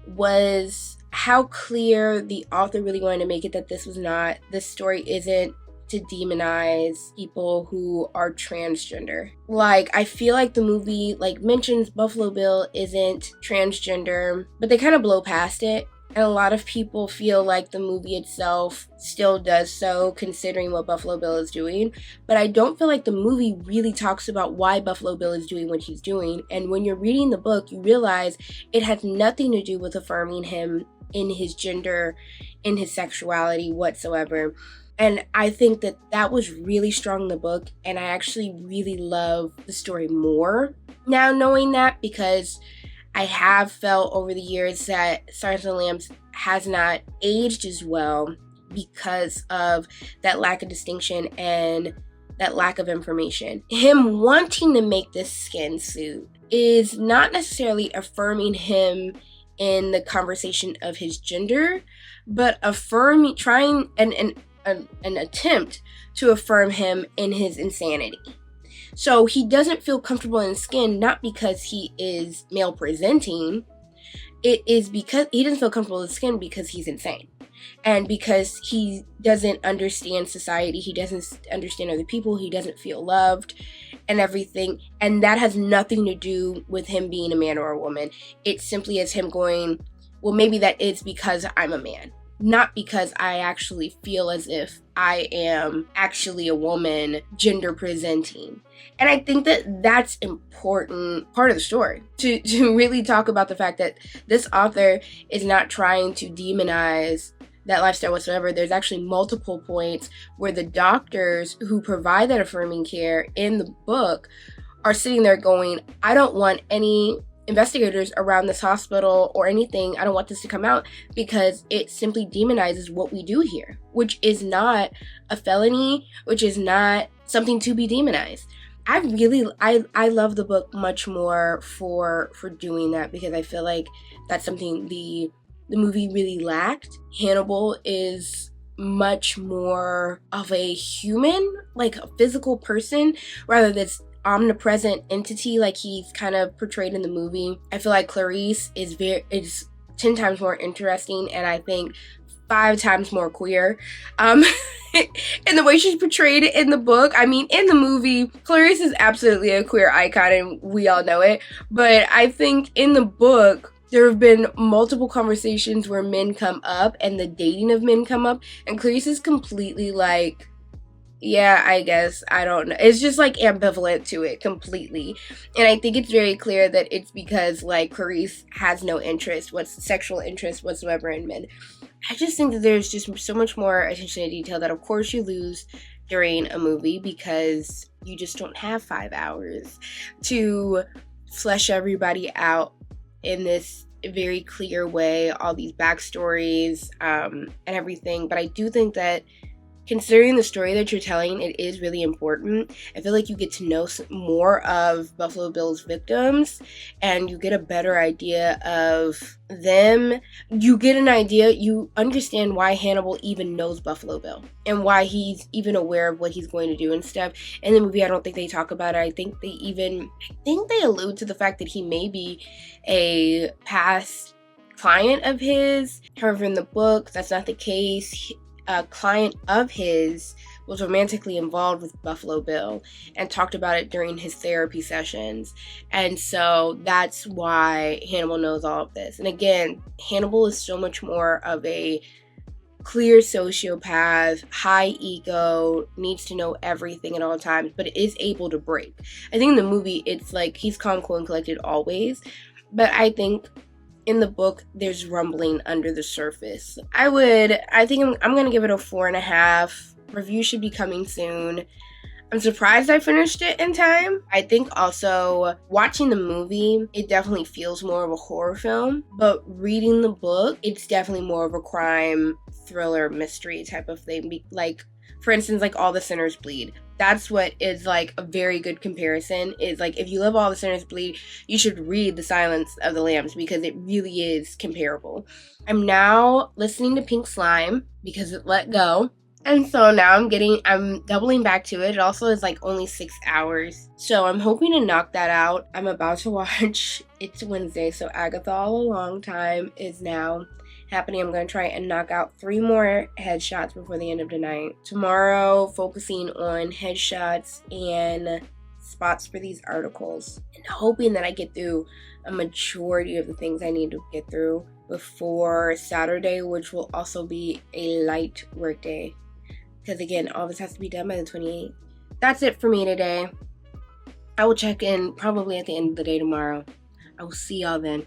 was how clear the author really wanted to make it that this story isn't to demonize people who are transgender. Like, I feel like the movie like mentions Buffalo Bill isn't transgender, but they kind of blow past it. And a lot of people feel like the movie itself still does so, considering what Buffalo Bill is doing. But I don't feel like the movie really talks about why Buffalo Bill is doing what he's doing. And when you're reading the book, you realize it has nothing to do with affirming him in his gender, in his sexuality whatsoever. And I think that was really strong in the book. And I actually really love the story more now knowing that, because I have felt over the years that Silence of the Lambs has not aged as well because of that lack of distinction and that lack of information. Him wanting to make this skin suit is not necessarily affirming him in the conversation of his gender, but trying an attempt to affirm him in his insanity. So he doesn't feel comfortable in his skin, not because he is male presenting. It is because he doesn't feel comfortable in his skin because he's insane. And because he doesn't understand society, he doesn't understand other people, he doesn't feel loved and everything. And that has nothing to do with him being a man or a woman. It simply is him going, well, maybe that is because I'm a man. not because I actually feel as if I am actually a woman gender presenting. And I think that that's important part of the story, to really talk about the fact that this author is not trying to demonize that lifestyle whatsoever. There's actually multiple points where the doctors who provide that affirming care in the book are sitting there going, I don't want any investigators around this hospital or anything. I don't want this to come out because it simply demonizes what we do here, which is not a felony, which is not something to be demonized. I love the book much more for doing that, because I feel like that's something the movie really lacked. Hannibal is much more of a human, like a physical person, rather than this omnipresent entity like he's kind of portrayed in the movie. I feel like Clarice is 10 times more interesting, and I think 5 times more queer in the way she's portrayed in the book. I mean, in the movie, Clarice is absolutely a queer icon and we all know it, but I think in the book there have been multiple conversations where men come up and the dating of men come up, and Clarice is completely like, yeah, I guess, I don't know. It's just like ambivalent to it completely. And I think it's very clear that it's because like Clarice has no sexual interest whatsoever in men. I just think that there's just so much more attention to detail that of course you lose during a movie, because you just don't have 5 hours to flesh everybody out in this very clear way, all these backstories and everything. But I do think that considering the story that you're telling, it is really important. I feel like you get to know more of Buffalo Bill's victims, and you get a better idea of them. You get an idea, you understand why Hannibal even knows Buffalo Bill, and why he's even aware of what he's going to do and stuff. In the movie, I don't think they talk about it. I think they allude to the fact that he may be a past client of his. However, in the book, that's not the case. A client of his was romantically involved with Buffalo Bill and talked about it during his therapy sessions. And so that's why Hannibal knows all of this. And again, Hannibal is so much more of a clear sociopath, high ego, needs to know everything at all times, but is able to break. I think in the movie, it's like he's calm, cool, and collected always. But I think in the book, there's rumbling under the surface. I think I'm gonna give it a 4.5. Review should be coming soon. I'm surprised I finished it in time. I think also watching the movie, it definitely feels more of a horror film, but reading the book, it's definitely more of a crime, thriller, mystery type of thing. Like, for instance, like All the Sinners Bleed. That's what is like a very good comparison, is like if you love All the Sinners Bleed, you should read The Silence of the Lambs, because it really is comparable. I'm now listening to Pink Slime because it let go. And so now I'm doubling back to it. It also is like only 6 hours. So I'm hoping to knock that out. I'm about to watch It's Wednesday, so Agatha All a Long Time is now happening. I'm going to try and knock out 3 more headshots before the end of the night. Tomorrow, focusing on headshots and spots for these articles, and hoping that I get through a majority of the things I need to get through before Saturday, which will also be a light work day, because again, all this has to be done by the 28th. That's it for me today. I will check in probably at the end of the day tomorrow. I will see y'all then.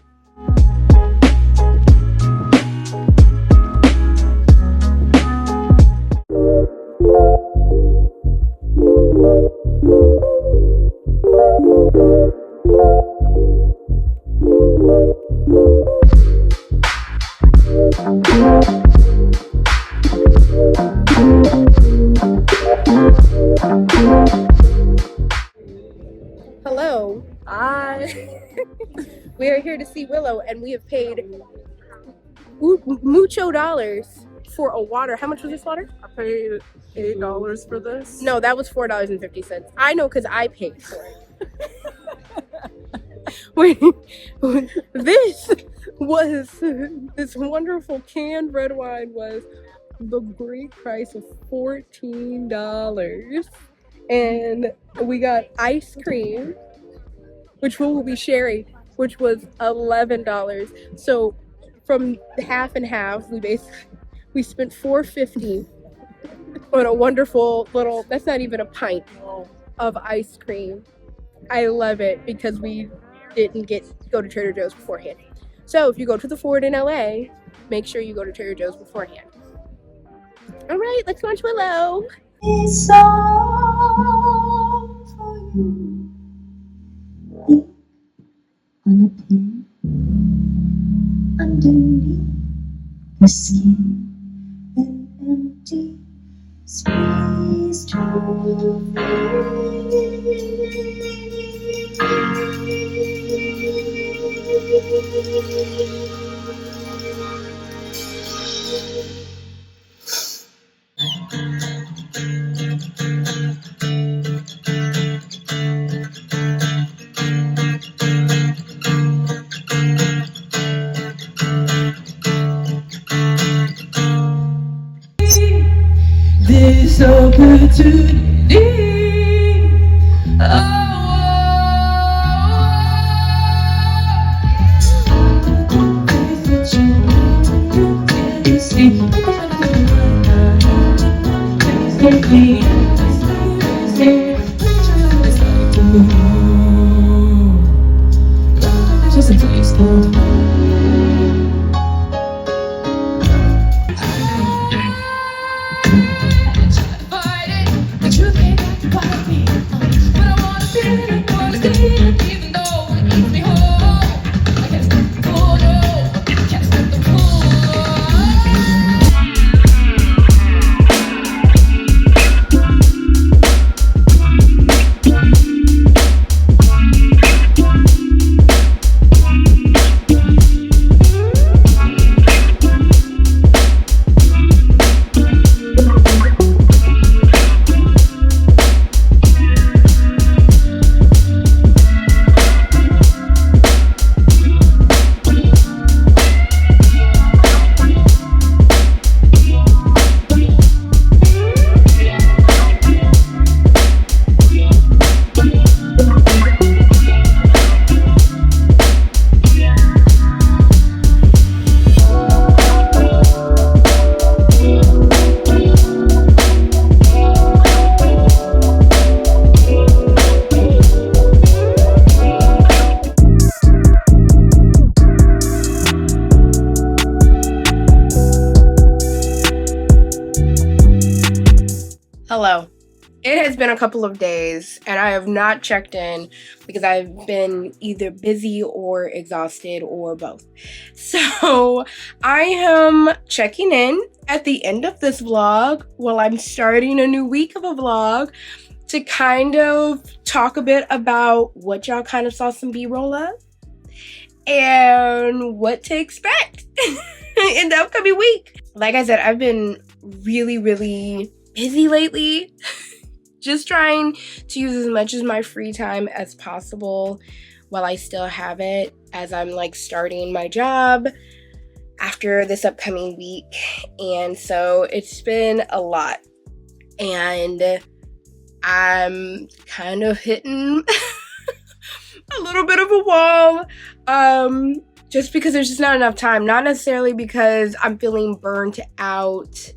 Hello. Hi. We are here to see Willow, and we have paid mucho dollars for a water. How much was this water? I paid $8 for this. No, that was $4.50. I know, because I paid for it. Wait, this wonderful canned red wine was the great price of $14. And we got ice cream, which we will be sharing, which was $11. So from half and half, We spent $4.50 on a wonderful little, that's not even a pint of ice cream. I love it because we didn't go to Trader Joe's beforehand. So if you go to the Ford in LA, make sure you go to Trader Joe's beforehand. All right, let's launch Willow. It's all for you. On a pin underneath the skin, an empty space to this opportunity. Just a taste of Hello. It has been a couple of days and I have not checked in because I've been either busy or exhausted or both. So I am checking in at the end of this vlog while I'm starting a new week of a vlog to kind of talk a bit about what y'all kind of saw some B-roll of and what to expect in the upcoming week. Like I said, I've been really busy lately. Just trying to use as much of my free time as possible while I still have it, as I'm like starting my job after this upcoming week. And so it's been a lot. And I'm kind of hitting a little bit of a wall. Just because there's just not enough time. Not necessarily because I'm feeling burnt out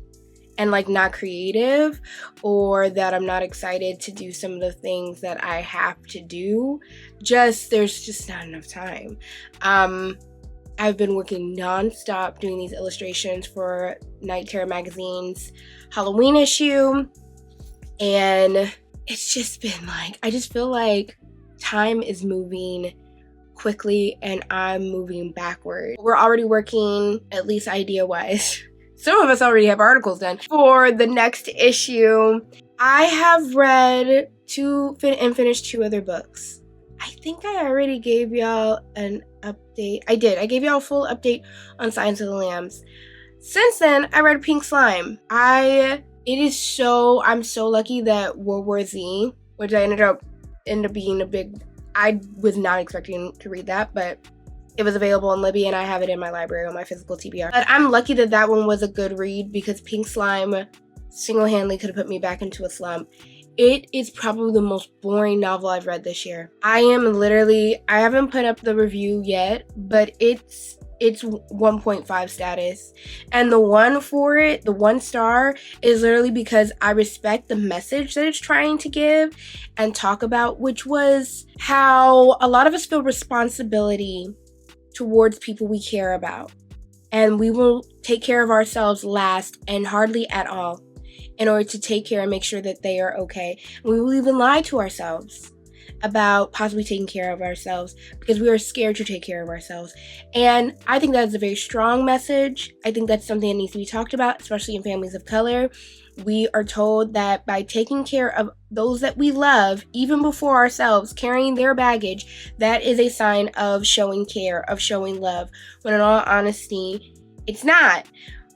and like not creative, or that I'm not excited to do some of the things that I have to do. Just there's just not enough time. I've been working nonstop doing these illustrations for Night Terror magazine's Halloween issue, and it's just been like, I just feel like time is moving quickly and I'm moving backward. We're already working, at least idea-wise. Some of us already have articles done for the next issue. I have read and finished 2 other books. I think I already gave y'all an update. I did. I gave y'all a full update on Silence of the Lambs. Since then, I read Pink Slime. I'm so lucky that World War Z, which I ended up being a big, I was not expecting to read that, but it was available on Libby and I have it in my library on my physical TBR. But I'm lucky that that one was a good read because Pink Slime single-handedly could have put me back into a slump. It is probably the most boring novel I've read this year. I haven't put up the review yet, but it's it's 1.5 status. And the one for it, the 1 star, is literally because I respect the message that it's trying to give and talk about, which was how a lot of us feel responsibility towards people we care about. And we will take care of ourselves last and hardly at all in order to take care and make sure that they are okay. And we will even lie to ourselves about possibly taking care of ourselves because we are scared to take care of ourselves. And I think that is a very strong message. I think that's something that needs to be talked about, especially in families of color. We are told that by taking care of those that we love, even before ourselves, carrying their baggage, that is a sign of showing care, of showing love, when in all honesty, it's not.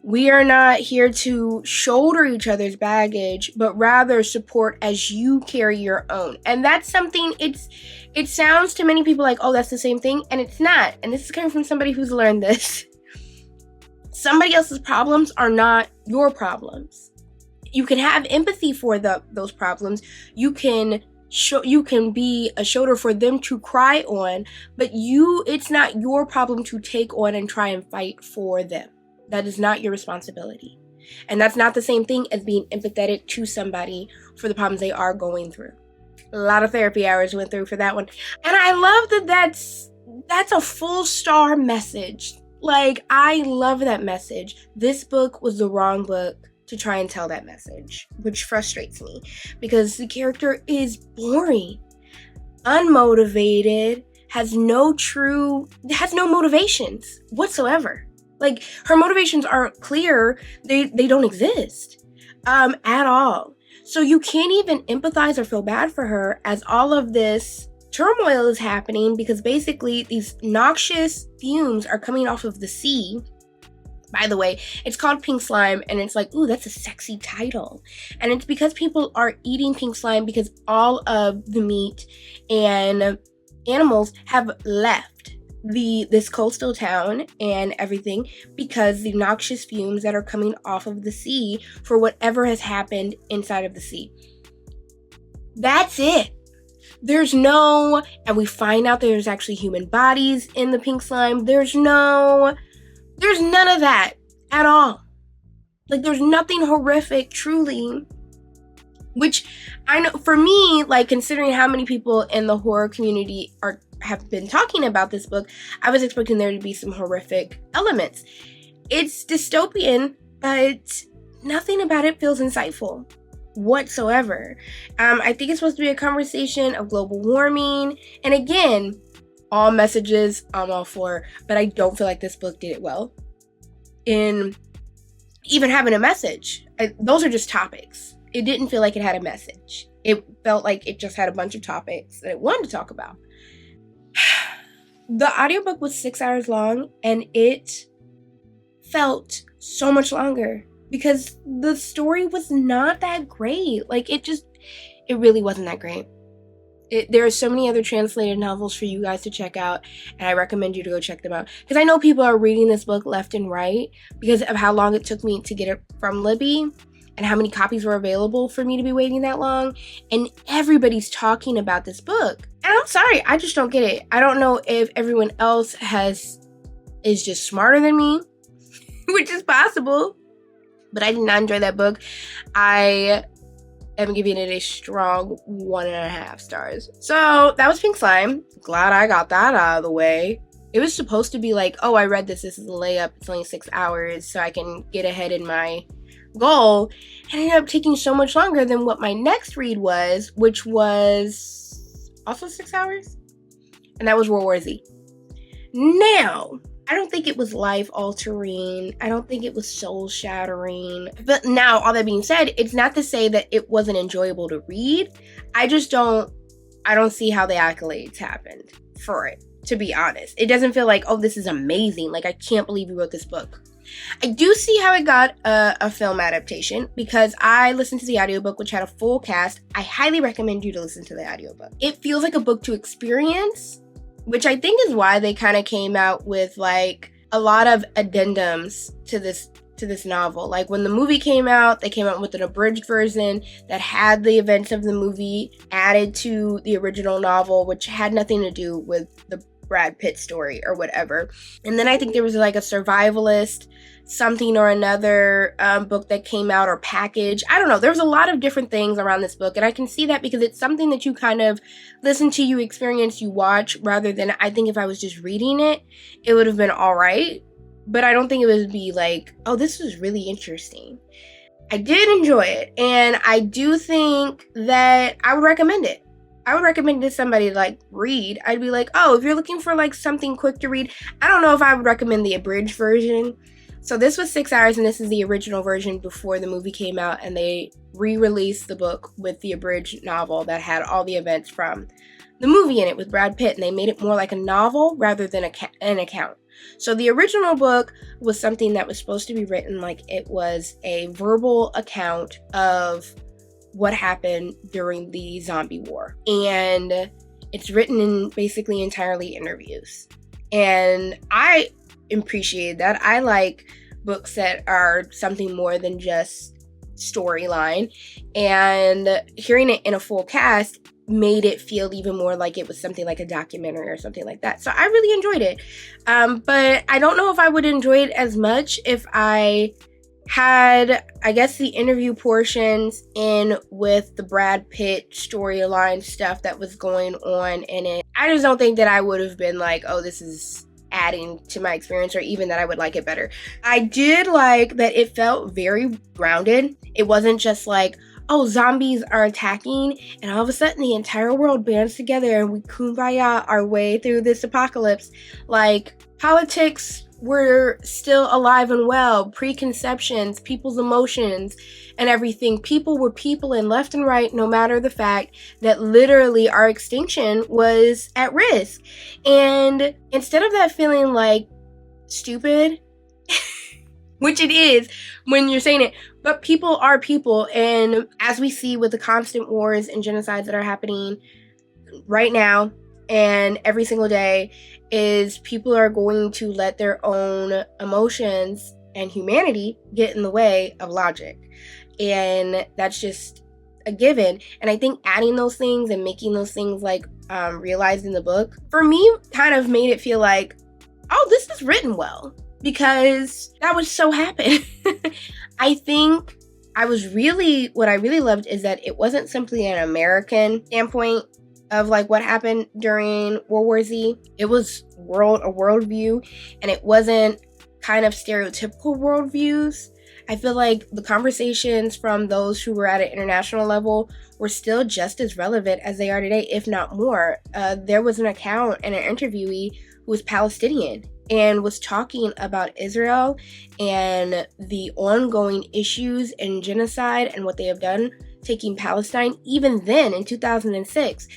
We are not here to shoulder each other's baggage, but rather support as you carry your own. And that's something, it sounds to many people like, oh, that's the same thing, and it's not. And this is coming from somebody who's learned this. Somebody else's problems are not your problems. You can have empathy for those problems. You can be a shoulder for them to cry on, but it's not your problem to take on and try and fight for them. That is not your responsibility. And that's not the same thing as being empathetic to somebody for the problems they are going through. A lot of therapy hours went through for that one. And I love that that's a full star message. Like, I love that message. This book was the wrong book to try and tell that message, which frustrates me because the character is boring, unmotivated, has no motivations whatsoever. Like, her motivations aren't clear. They don't exist at all. So you can't even empathize or feel bad for her as all of this turmoil is happening because basically these noxious fumes are coming off of the sea. By the way, it's called pink slime, and it's like, ooh, that's a sexy title. And it's because people are eating pink slime because all of the meat and animals have left this coastal town and everything because the noxious fumes that are coming off of the sea for whatever has happened inside of the sea. That's it. And we find out there's actually human bodies in the pink slime. There's none of that at all. Like, there's nothing horrific, truly. Which, I know, for me, like, considering how many people in the horror community have been talking about this book, I was expecting there to be some horrific elements. It's dystopian, but nothing about it feels insightful whatsoever. I think it's supposed to be a conversation of global warming, and again, all messages I'm all for, but I don't feel like this book did it well in even having a message. Those are just topics. It didn't feel like it had a message. It felt like it just had a bunch of topics that it wanted to talk about. The audiobook was 6 hours long, and it felt so much longer because the story was not that great. Like, it really wasn't that great. There are so many other translated novels for you guys to check out, and I recommend you to go check them out. Because I know people are reading this book left and right because of how long it took me to get it from Libby and how many copies were available for me to be waiting that long. And everybody's talking about this book. And I'm sorry, I just don't get it. I don't know if everyone else is just smarter than me, which is possible. But I did not enjoy that book. I am giving it a strong 1.5 stars. So that was Pink Slime. Glad I got that out of the way. It was supposed to be like, oh, I read this. This is a layup. It's only 6 hours, so I can get ahead in my goal. And it ended up taking so much longer than what my next read was, which was also 6 hours. And that was World War Z. Now, I don't think it was life-altering. I don't think it was soul-shattering. But now, all that being said, it's not to say that it wasn't enjoyable to read. I don't see how the accolades happened for it, to be honest. It doesn't feel like, oh, this is amazing. Like, I can't believe you wrote this book. I do see how it got a film adaptation because I listened to the audiobook, which had a full cast. I highly recommend you to listen to the audiobook. It feels like a book to experience, which I think is why they kind of came out with like a lot of addendums to this novel. Like when the movie came out, they came out with an abridged version that had the events of the movie added to the original novel, which had nothing to do with Brad Pitt story or whatever. And then I think there was like a survivalist something or another book that came out, or package. I don't know. There was a lot of different things around this book, and I can see that because it's something that you kind of listen to, you experience, you watch, rather than, I think if I was just reading it, it would have been all right. But I don't think it would be like, oh, this was really interesting. I did enjoy it, and I do think that I would recommend it. I would recommend it to somebody to like read. I'd be like, oh, if you're looking for like something quick to read, I don't know if I would recommend the abridged version. So this was 6 hours, and this is the original version before the movie came out, and they re-released the book with the abridged novel that had all the events from the movie in it with Brad Pitt, and they made it more like a novel rather than an account. So the original book was something that was supposed to be written like it was a verbal account of what happened during the zombie war. And it's written in basically entirely interviews. And I appreciate that. I like books that are something more than just storyline, and hearing it in a full cast made it feel even more like it was something like a documentary or something like that. So I really enjoyed it, but I don't know if I would enjoy it as much if I had, I guess, the interview portions in with the Brad Pitt storyline stuff that was going on in it. I just don't think that I would have been like, oh, this is adding to my experience, or even that I would like it better. I did like that it felt very grounded. It wasn't just like, oh, zombies are attacking and all of a sudden the entire world bands together and we kumbaya our way through this apocalypse. Like, politics were still alive and well, preconceptions, people's emotions, and everything. People were people, and left and right, no matter the fact that literally our extinction was at risk. And instead of that feeling like stupid, which it is when you're saying it, but people are people, and as we see with the constant wars and genocides that are happening right now and every single day, is people are going to let their own emotions and humanity get in the way of logic. And that's just a given. And I think adding those things and making those things like realized in the book, for me, kind of made it feel like, oh, this is written well, because that would so happen. I think what I really loved is that it wasn't simply an American standpoint of like what happened during World War Z. It was a worldview, and it wasn't kind of stereotypical worldviews. I feel like the conversations from those who were at an international level were still just as relevant as they are today, if not more. There was an account and an interviewee who was Palestinian and was talking about Israel and the ongoing issues and genocide and what they have done taking Palestine, even then in 2006.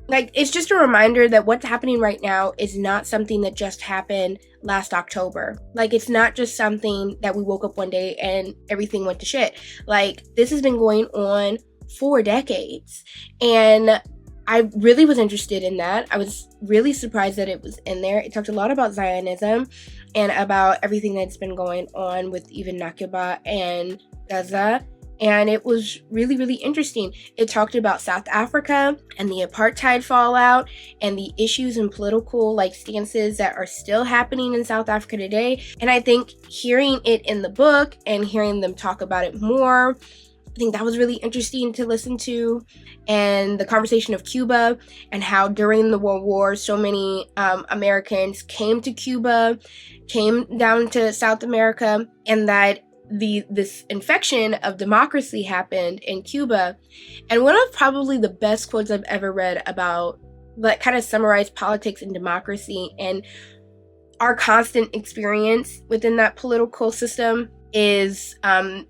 Like, it's just a reminder that what's happening right now is not something that just happened last October. Like, it's not just something that we woke up one day and everything went to shit. Like, this has been going on for decades. And I really was interested in that. I was really surprised that it was in there. It talked a lot about Zionism and about everything that's been going on with even Nakba and Gaza. And it was really, really interesting. It talked about South Africa and the apartheid fallout and the issues and political stances that are still happening in South Africa today. And I think hearing it in the book and hearing them talk about it more, I think that was really interesting to listen to. And the conversation of Cuba and how during the World War, so many Americans came to Cuba, came down to South America, and that this infection of democracy happened in Cuba. And one of probably the best quotes I've ever read about that kind of summarized politics and democracy and our constant experience within that political system is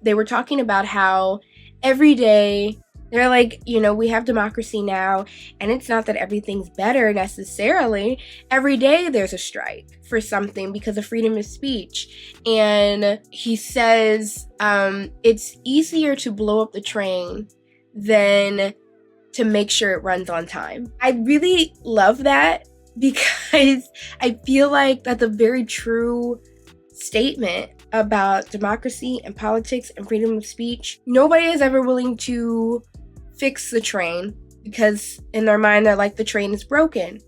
they were talking about how every day they're like, we have democracy now, and it's not that everything's better necessarily. Every day there's a strike for something because of freedom of speech. And he says it's easier to blow up the train than to make sure it runs on time. I really love that, because I feel like that's a very true statement about democracy and politics and freedom of speech. Nobody is ever willing to fix the train, because in their mind they're like, the train is broken.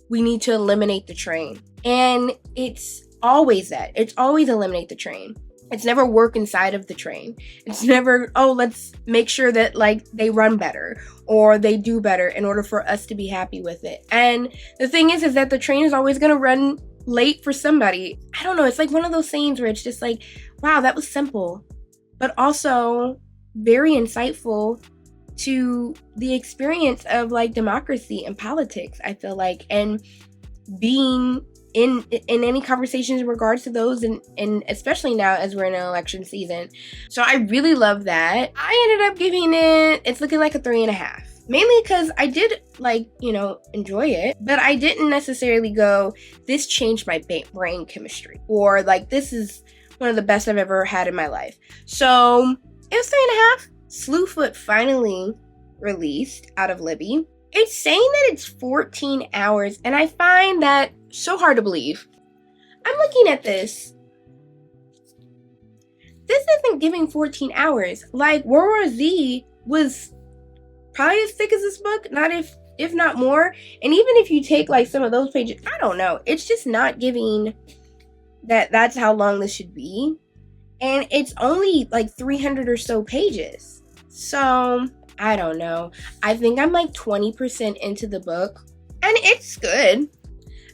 we need to eliminate the train. And it's always that. It's always eliminate the train. It's never work inside of the train. It's never, oh, let's make sure that like they run better or they do better in order for us to be happy with it. And the thing is that the train is always going to run late for somebody. I don't know. It's like one of those sayings where it's just like, wow, that was simple, but also very insightful to the experience of like democracy and politics, I feel like, and being in any conversations in regards to those, and especially now as we're in an election season. So I really love that. I ended up giving it's looking like a 3.5. Mainly because I did like, enjoy it, but I didn't necessarily go, this changed my brain chemistry, or like, this is one of the best I've ever had in my life. So it was 3.5. Slewfoot finally released out of Libby. It's saying that it's 14 hours, and I find that so hard to believe. I'm looking at this. This isn't giving 14 hours. Like, World War Z was probably as thick as this book, not if not more. And even if you take like some of those pages, I don't know. It's just not giving that's how long this should be. And it's only like 300 or so pages. So I don't know. I think I'm like 20% into the book, and it's good.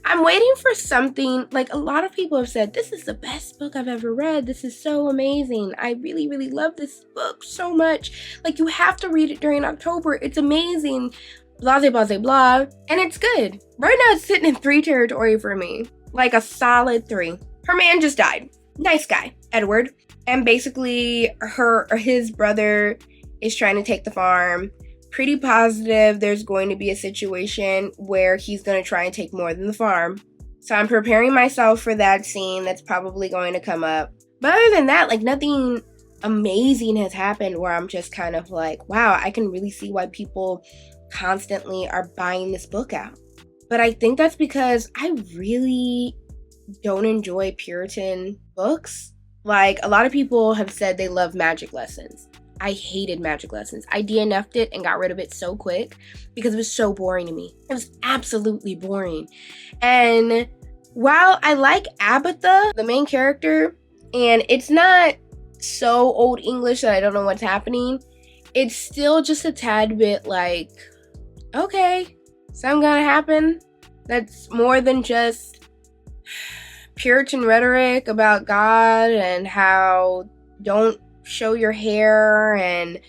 I'm waiting for something, like a lot of people have said, this is the best book I've ever read. This is so amazing. I really, really love this book so much. Like, you have to read it during October. It's amazing. Blah, blah, blah, blah. And it's good. Right now, it's sitting in 3 territory for me. Like a solid 3. Her man just died. Nice guy, Edward. And basically, his brother is trying to take the farm. Pretty positive there's going to be a situation where he's going to try and take more than the farm. So I'm preparing myself for that scene that's probably going to come up. But other than that, like, nothing amazing has happened where I'm just kind of like, wow, I can really see why people constantly are buying this book out. But I think that's because I really don't enjoy Puritan books. Like, a lot of people have said they love magic lessons. I hated magic lessons. I DNF'd it and got rid of it so quick because it was so boring to me. It was absolutely boring. And while I like Abatha, the main character, and it's not so old English that I don't know what's happening, it's still just a tad bit like, okay, something gonna happen. That's more than just Puritan rhetoric about God and how don't show your hair and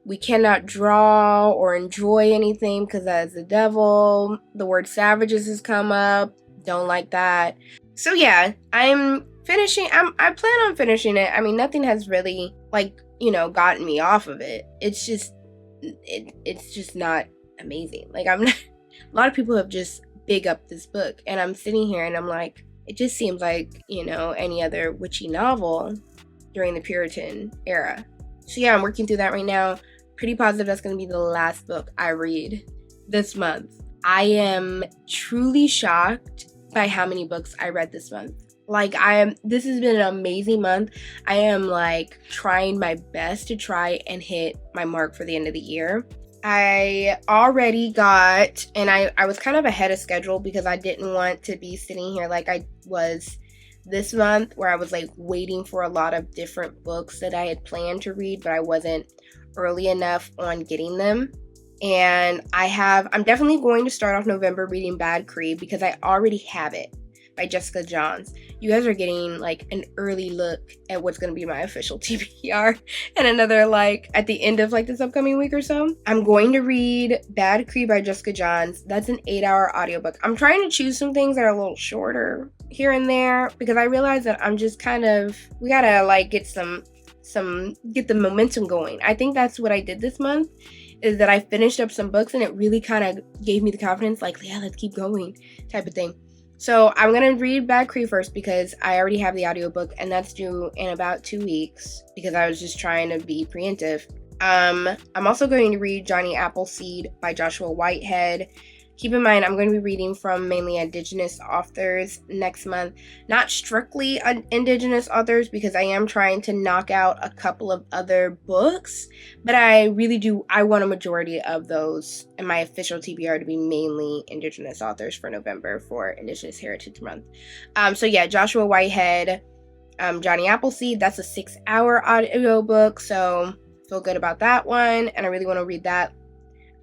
we cannot draw or enjoy anything because that's the devil. The word savages has come up. Don't like that. So yeah, I'm finishing. I plan on finishing it. I mean, nothing has really gotten me off of it. It's just not amazing. Like, I'm not, a lot of people have just big up this book, and I'm sitting here and I'm like, it just seems like, any other witchy novel during the Puritan era. So yeah, I'm working through that right now. Pretty positive that's going to be the last book I read this month. I am truly shocked by how many books I read this month. Like, this has been an amazing month. I am like trying my best to try and hit my mark for the end of the year. I already got, and I was kind of ahead of schedule because I didn't want to be sitting here like I was this month, where I was like waiting for a lot of different books that I had planned to read, but I wasn't early enough on getting them. And I'm definitely going to start off November reading Bad Creed because I already have it by Jessica Johns. You guys are getting like an early look at what's going to be my official TBR and another like at the end of like this upcoming week or so. I'm going to read Bad Creed by Jessica Johns. That's an 8-hour audiobook. I'm trying to choose some things that are a little shorter here and there because I realize that I'm just we gotta like get get the momentum going. I think that's what I did this month, is that I finished up some books and it really kind of gave me the confidence, like, yeah, let's keep going type of thing. So I'm going to read Bad Creed first because I already have the audiobook and that's due in about 2 weeks because I was just trying to be preemptive. I'm also going to read Johnny Appleseed by Joshua Whitehead. Keep in mind, I'm going to be reading from mainly Indigenous authors next month. Not strictly Indigenous authors, because I am trying to knock out a couple of other books. But I want a majority of those in my official TBR to be mainly Indigenous authors for November for Indigenous Heritage Month. So yeah, Joshua Whitehead, Johnny Appleseed, that's a 6-hour audiobook, so feel good about that one, and I really want to read that.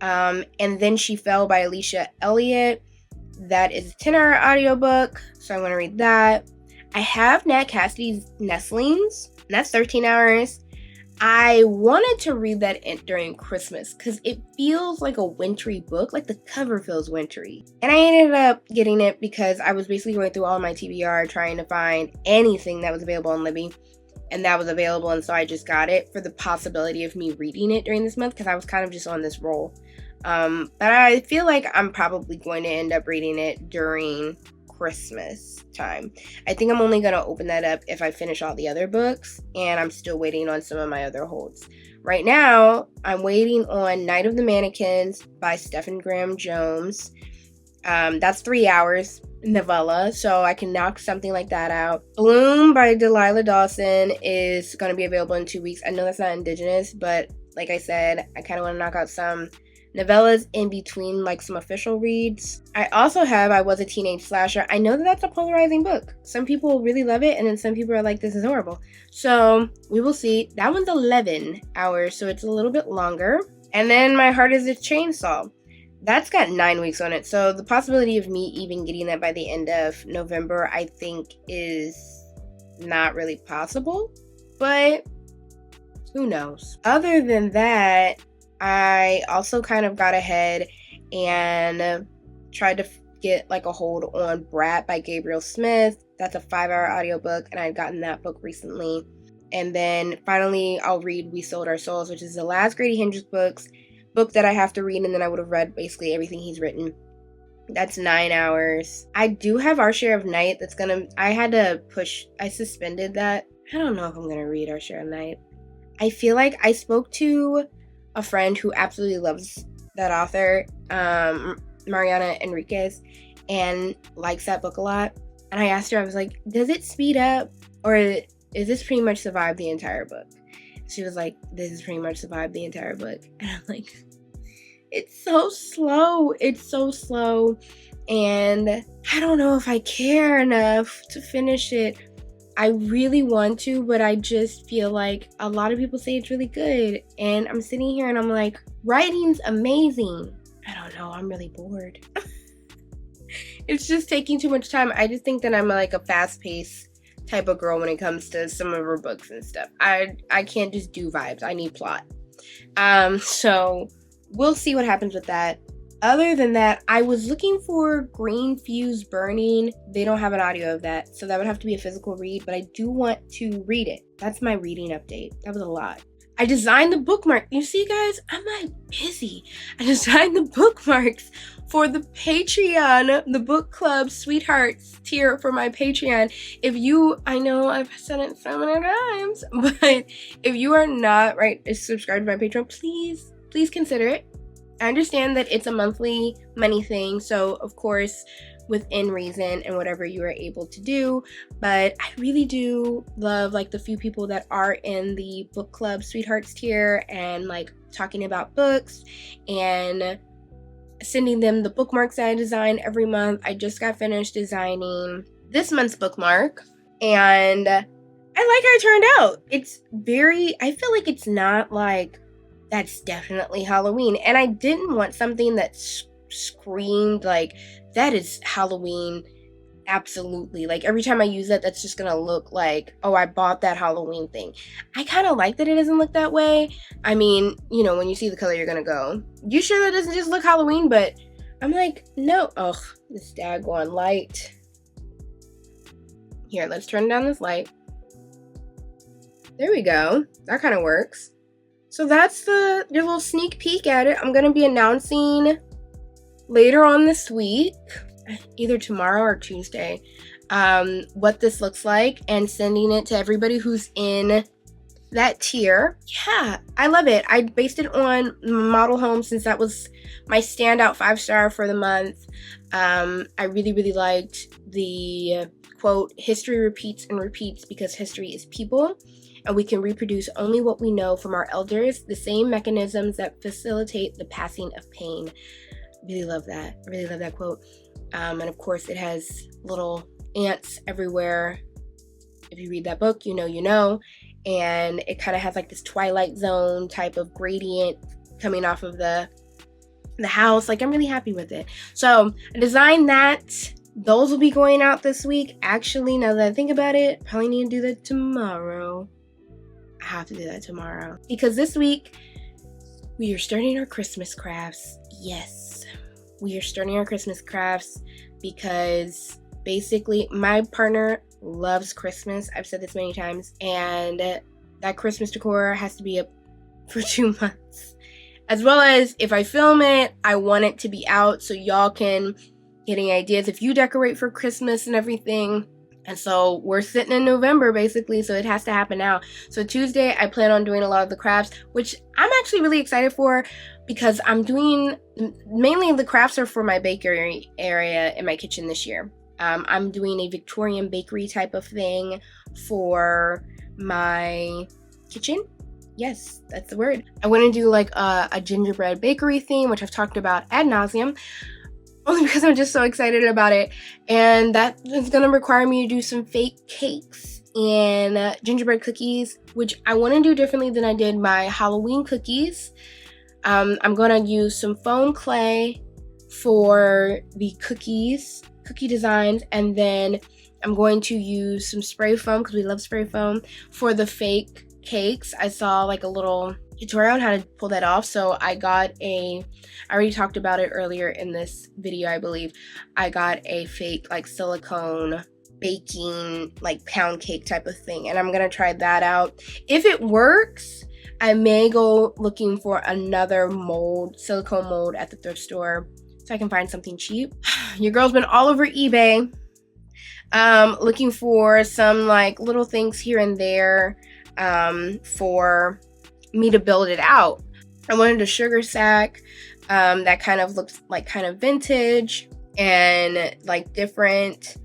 And Then She Fell by Alicia Elliott. That is a 10-hour audiobook, so I want to read that. I have Nat Cassidy's Nestlings, and that's 13 hours. I wanted to read that during Christmas because it feels like a wintry book, like the cover feels wintry. And I ended up getting it because I was basically going through all my TBR trying to find anything that was available on Libby, and that was available, and so I just got it for the possibility of me reading it during this month because I was kind of just on this roll. But I feel like I'm probably going to end up reading it during Christmas time. I think I'm only going to open that up if I finish all the other books, and I'm still waiting on some of my other holds. Right now, I'm waiting on Night of the Mannequins by Stephen Graham Jones. That's 3 hours novella, so I can knock something like that out. Bloom by Delilah Dawson is going to be available in 2 weeks. I know that's not Indigenous, but like I said, I kind of want to knock out some novellas in between, like some official reads. I also have I Was a Teenage Slasher. I know that that's a polarizing book. Some people really love it, and then some people are like, this is horrible. So we will see. That one's 11 hours, so it's a little bit longer. And then My Heart is a Chainsaw. That's got 9 weeks on it, so the possibility of me even getting that by the end of November, I think, is not really possible, but who knows. Other than that, I also kind of got ahead and tried to get like a hold on Brat by Gabriel Smith. That's a 5-hour audiobook, and I'd gotten that book recently. And then finally, I'll read We Sold Our Souls, which is the last Grady Hendrix book that I have to read, and then I would have read basically everything he's written. That's 9 hours. I do have Our Share of Night. I suspended that. I don't know if I'm gonna read Our Share of Night. I feel like I spoke to a friend who absolutely loves that author, Mariana Enriquez, and likes that book a lot. And I asked her, I was like, does it speed up, or is this pretty much the vibe the entire book? She was like, this is pretty much the vibe the entire book. And I'm like, it's so slow. It's so slow. And I don't know if I care enough to finish it. I really want to, but I just feel like a lot of people say it's really good. And I'm sitting here and I'm like, writing's amazing. I don't know. I'm really bored. It's just taking too much time. I just think that I'm like a fast-paced type of girl when it comes to some of her books and stuff. I can't just do vibes. I need plot. So we'll see what happens with that. Other than that, I was looking for Green Fuse Burning. They don't have an audio of that, so that would have to be a physical read, but I do want to read it. That's my reading update. That was a lot. I designed the bookmark. You see, guys, I'm like busy. I designed the bookmarks for the Patreon, the book club sweethearts tier for my Patreon. I know I've said it so many times, but if you are not subscribed to my Patreon, please consider it. I understand that it's a monthly money thing, so of course, within reason and whatever you are able to do, but I really do love like the few people that are in the book club sweethearts tier and like talking about books and sending them the bookmarks that I design every month. I just got finished designing this month's bookmark, and I like how it turned out. I feel like it's not like, that's definitely Halloween, and I didn't want something that screamed like, that is Halloween, absolutely. Like every time I use that, that's just gonna look like, oh, I bought that Halloween thing. I kind of like that it doesn't look that way. I mean, when you see the color, you're gonna go, you sure that doesn't just look Halloween? But I'm like, no. Ugh, this daggone light. Here, let's turn down this light. There we go. That kind of works. So that's your little sneak peek at it. I'm gonna be announcing later on this week, either tomorrow or Tuesday, what this looks like, and sending it to everybody who's in that tier. Yeah, I love it. I based it on model home since that was my standout 5-star for the month. I really liked the quote, history repeats and repeats because history is people, and we can reproduce only what we know from our elders, the same mechanisms that facilitate the passing of pain. Really love that. I really love that quote. And of course, it has little ants everywhere. If you read that book, you know. And it kind of has like this Twilight Zone type of gradient coming off of the house. Like, I'm really happy with it. So I designed that. Those will be going out this week. Actually, now that I think about it, probably need to do that tomorrow. I have to do that tomorrow. Because this week, we are starting our Christmas crafts. Yes, we are starting our Christmas crafts because basically my partner loves Christmas. I've said this many times. And that Christmas decor has to be up for 2 months. As well as if I film it, I want it to be out so y'all can get any ideas if you decorate for Christmas and everything. And so we're sitting in November basically, so it has to happen now. So Tuesday, I plan on doing a lot of the crafts, which I'm actually really excited for because I'm doing, mainly the crafts are for my bakery area in my kitchen this year. I'm doing a Victorian bakery type of thing for my kitchen. Yes, that's the word. I want to do like a gingerbread bakery theme, which I've talked about ad nauseum, only because I'm just so excited about it. And that is going to require me to do some fake cakes and gingerbread cookies, which I want to do differently than I did my Halloween cookies. I'm going to use some foam clay for the cookie designs, and then I'm going to use some spray foam because we love spray foam for the fake cakes. I saw like a little tutorial on how to pull that off, so I already talked about it earlier in this video, I believe. I got a fake like silicone baking like pound cake type of thing, and I'm gonna try that out. If it works, I may go looking for another mold, silicone mold at the thrift store so I can find something cheap. Your girl's been all over eBay looking for some like little things here and there for me to build it out. I wanted a sugar sack that kind of looks like kind of vintage and like different.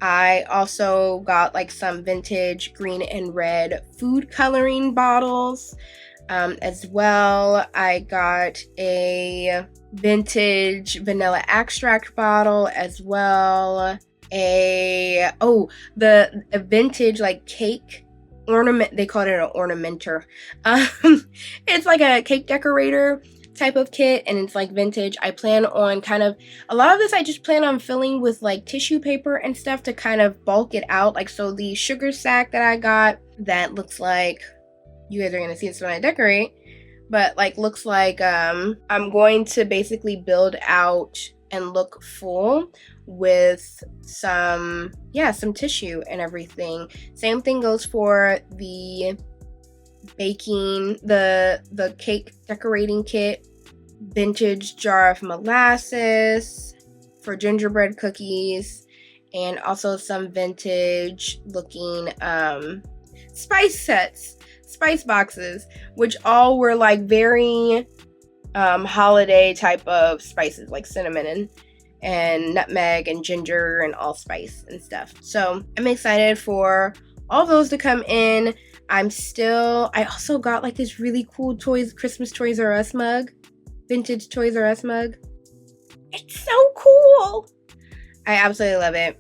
I also got like some vintage green and red food coloring bottles as well. I got a vintage vanilla extract bottle as well. A vintage like cake ornament, they called it an ornamenter. It's like a cake decorator type of kit, and it's like vintage. I plan on kind of, a lot of this I just plan on filling with like tissue paper and stuff to kind of bulk it out. Like, so the sugar sack that I got, that looks like, you guys are gonna see this when I decorate, but like looks like I'm going to basically build out and look full with some tissue and everything. Same thing goes for the baking, the cake decorating kit, vintage jar of molasses for gingerbread cookies, and also some vintage looking spice boxes, which all were like very holiday type of spices, like cinnamon and nutmeg and ginger and allspice and stuff. So I'm excited for all those to come in. I also got like this really cool Christmas Toys R Us mug, vintage Toys R Us mug. It's so cool. I absolutely love it.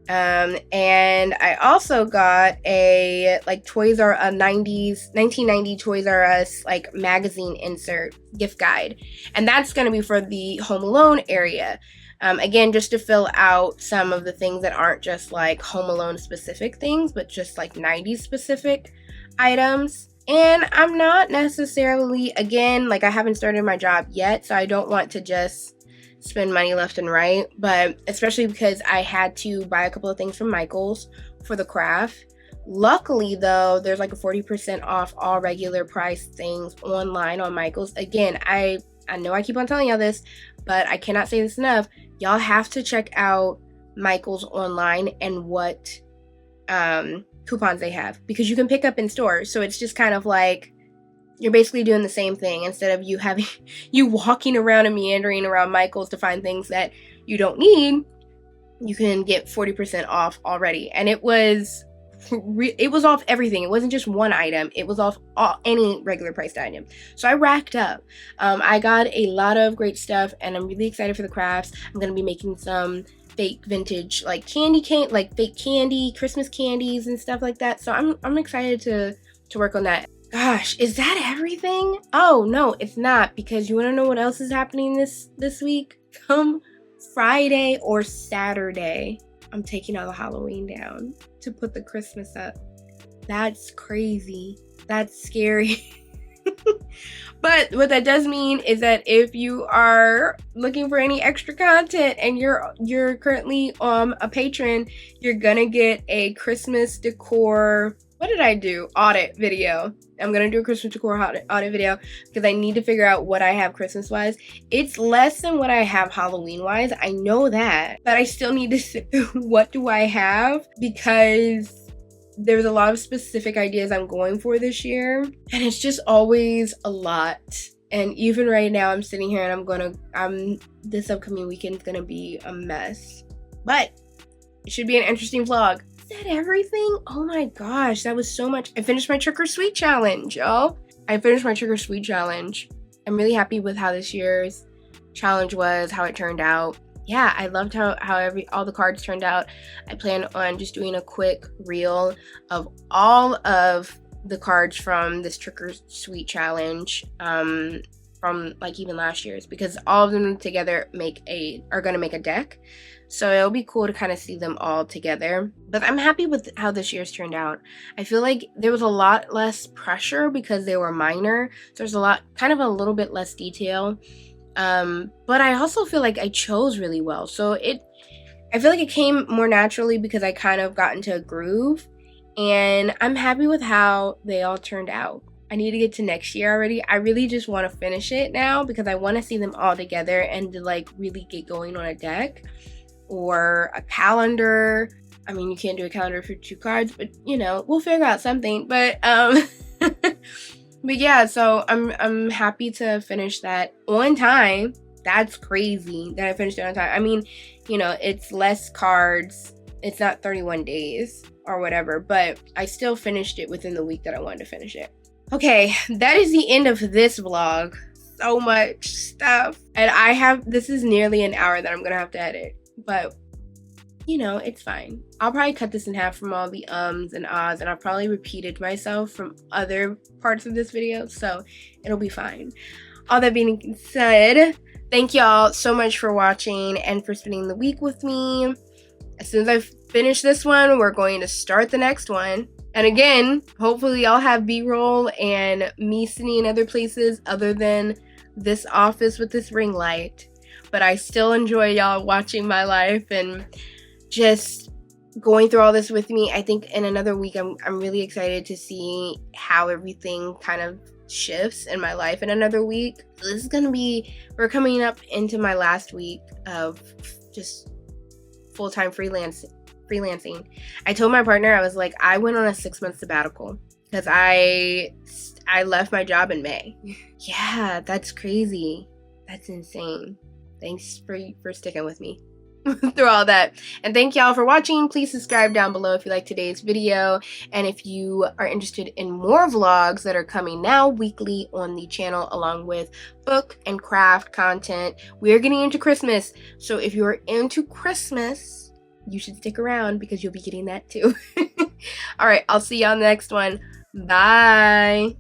And I also got a like 1990 Toys R Us like magazine insert gift guide, and that's going to be for the Home Alone area. Again, just to fill out some of the things that aren't just like Home Alone specific things, but just like 90s specific items. And I'm not necessarily, again, like I haven't started my job yet, so I don't want to just spend money left and right, but especially because I had to buy a couple of things from Michael's for the craft. Luckily though, there's like a 40% off all regular price things online on Michael's. Again, I know I keep on telling y'all this, but I cannot say this enough. Y'all have to check out Michael's online and what coupons they have, because you can pick up in stores. So it's just kind of like you're basically doing the same thing instead of you walking around and meandering around Michael's to find things that you don't need. You can get 40% off already, and it was off everything. It wasn't just one item. It was off any regular priced item. So I racked up. I got a lot of great stuff, and I'm really excited for the crafts. I'm gonna be making some fake vintage like fake candy, Christmas candies and stuff like that. So I'm excited to work on that. Gosh, is that everything? Oh no, it's not, because you want to know what else is happening this week? Come Friday or Saturday, I'm taking all the Halloween down to put the Christmas up. That's crazy. That's scary. But what that does mean is that if you are looking for any extra content and you're currently a patron, you're gonna get a Christmas decor, what did I do? Audit video. I'm gonna do a Christmas decor audit video because I need to figure out what I have Christmas wise. It's less than what I have Halloween wise. I know that, but I still need to sit through what do I have, because there's a lot of specific ideas I'm going for this year, and it's just always a lot. And even right now, I'm sitting here and this upcoming weekend is gonna be a mess, but it should be an interesting vlog. Is that everything? Oh my gosh, that was so much. I finished my trick or sweet challenge, y'all. I'm really happy with how this year's challenge was, how it turned out. Yeah, I loved how all the cards turned out. I plan on just doing a quick reel of all of the cards from this trick or sweet challenge, from like even last year's, because all of them together are gonna make a deck. So it'll be cool to kind of see them all together. But I'm happy with how this year's turned out. I feel like there was a lot less pressure because they were minor. So there's a little bit less detail. But I also feel like I chose really well. So I feel like it came more naturally because I kind of got into a groove, and I'm happy with how they all turned out. I need to get to next year already. I really just want to finish it now because I want to see them all together and to like really get going on a deck or a calendar. I mean, you can't do a calendar for 2 cards, but you know, we'll figure out something. But but yeah, so I'm happy to finish that on time. That's crazy that I finished it on time. I mean, you know, it's less cards. It's not 31 days or whatever, but I still finished it within the week that I wanted to finish it. Okay, that is the end of this vlog. So much stuff. And this is nearly an hour that I'm gonna have to edit, but you know, it's fine. I'll probably cut this in half from all the ums and ahs, and I've probably repeated myself from other parts of this video, so it'll be fine. All that being said, thank y'all so much for watching and for spending the week with me. As soon as I finish this one, we're going to start the next one. And again, hopefully y'all have B-roll and me sitting in other places other than this office with this ring light. But I still enjoy y'all watching my life and just going through all this with me. I think in another week, I'm really excited to see how everything kind of shifts in my life in another week. So this is we're coming up into my last week of just full-time freelancing. I told my partner, I was like, I went on a 6-month sabbatical because I left my job in May. Yeah, that's crazy. That's insane. Thanks for sticking with me through all that. And thank y'all for watching. Please subscribe down below if you like today's video. And if you are interested in more vlogs that are coming now weekly on the channel, along with book and craft content, we're getting into Christmas. So if you're into Christmas, you should stick around because you'll be getting that too. All right, I'll see y'all next one. Bye.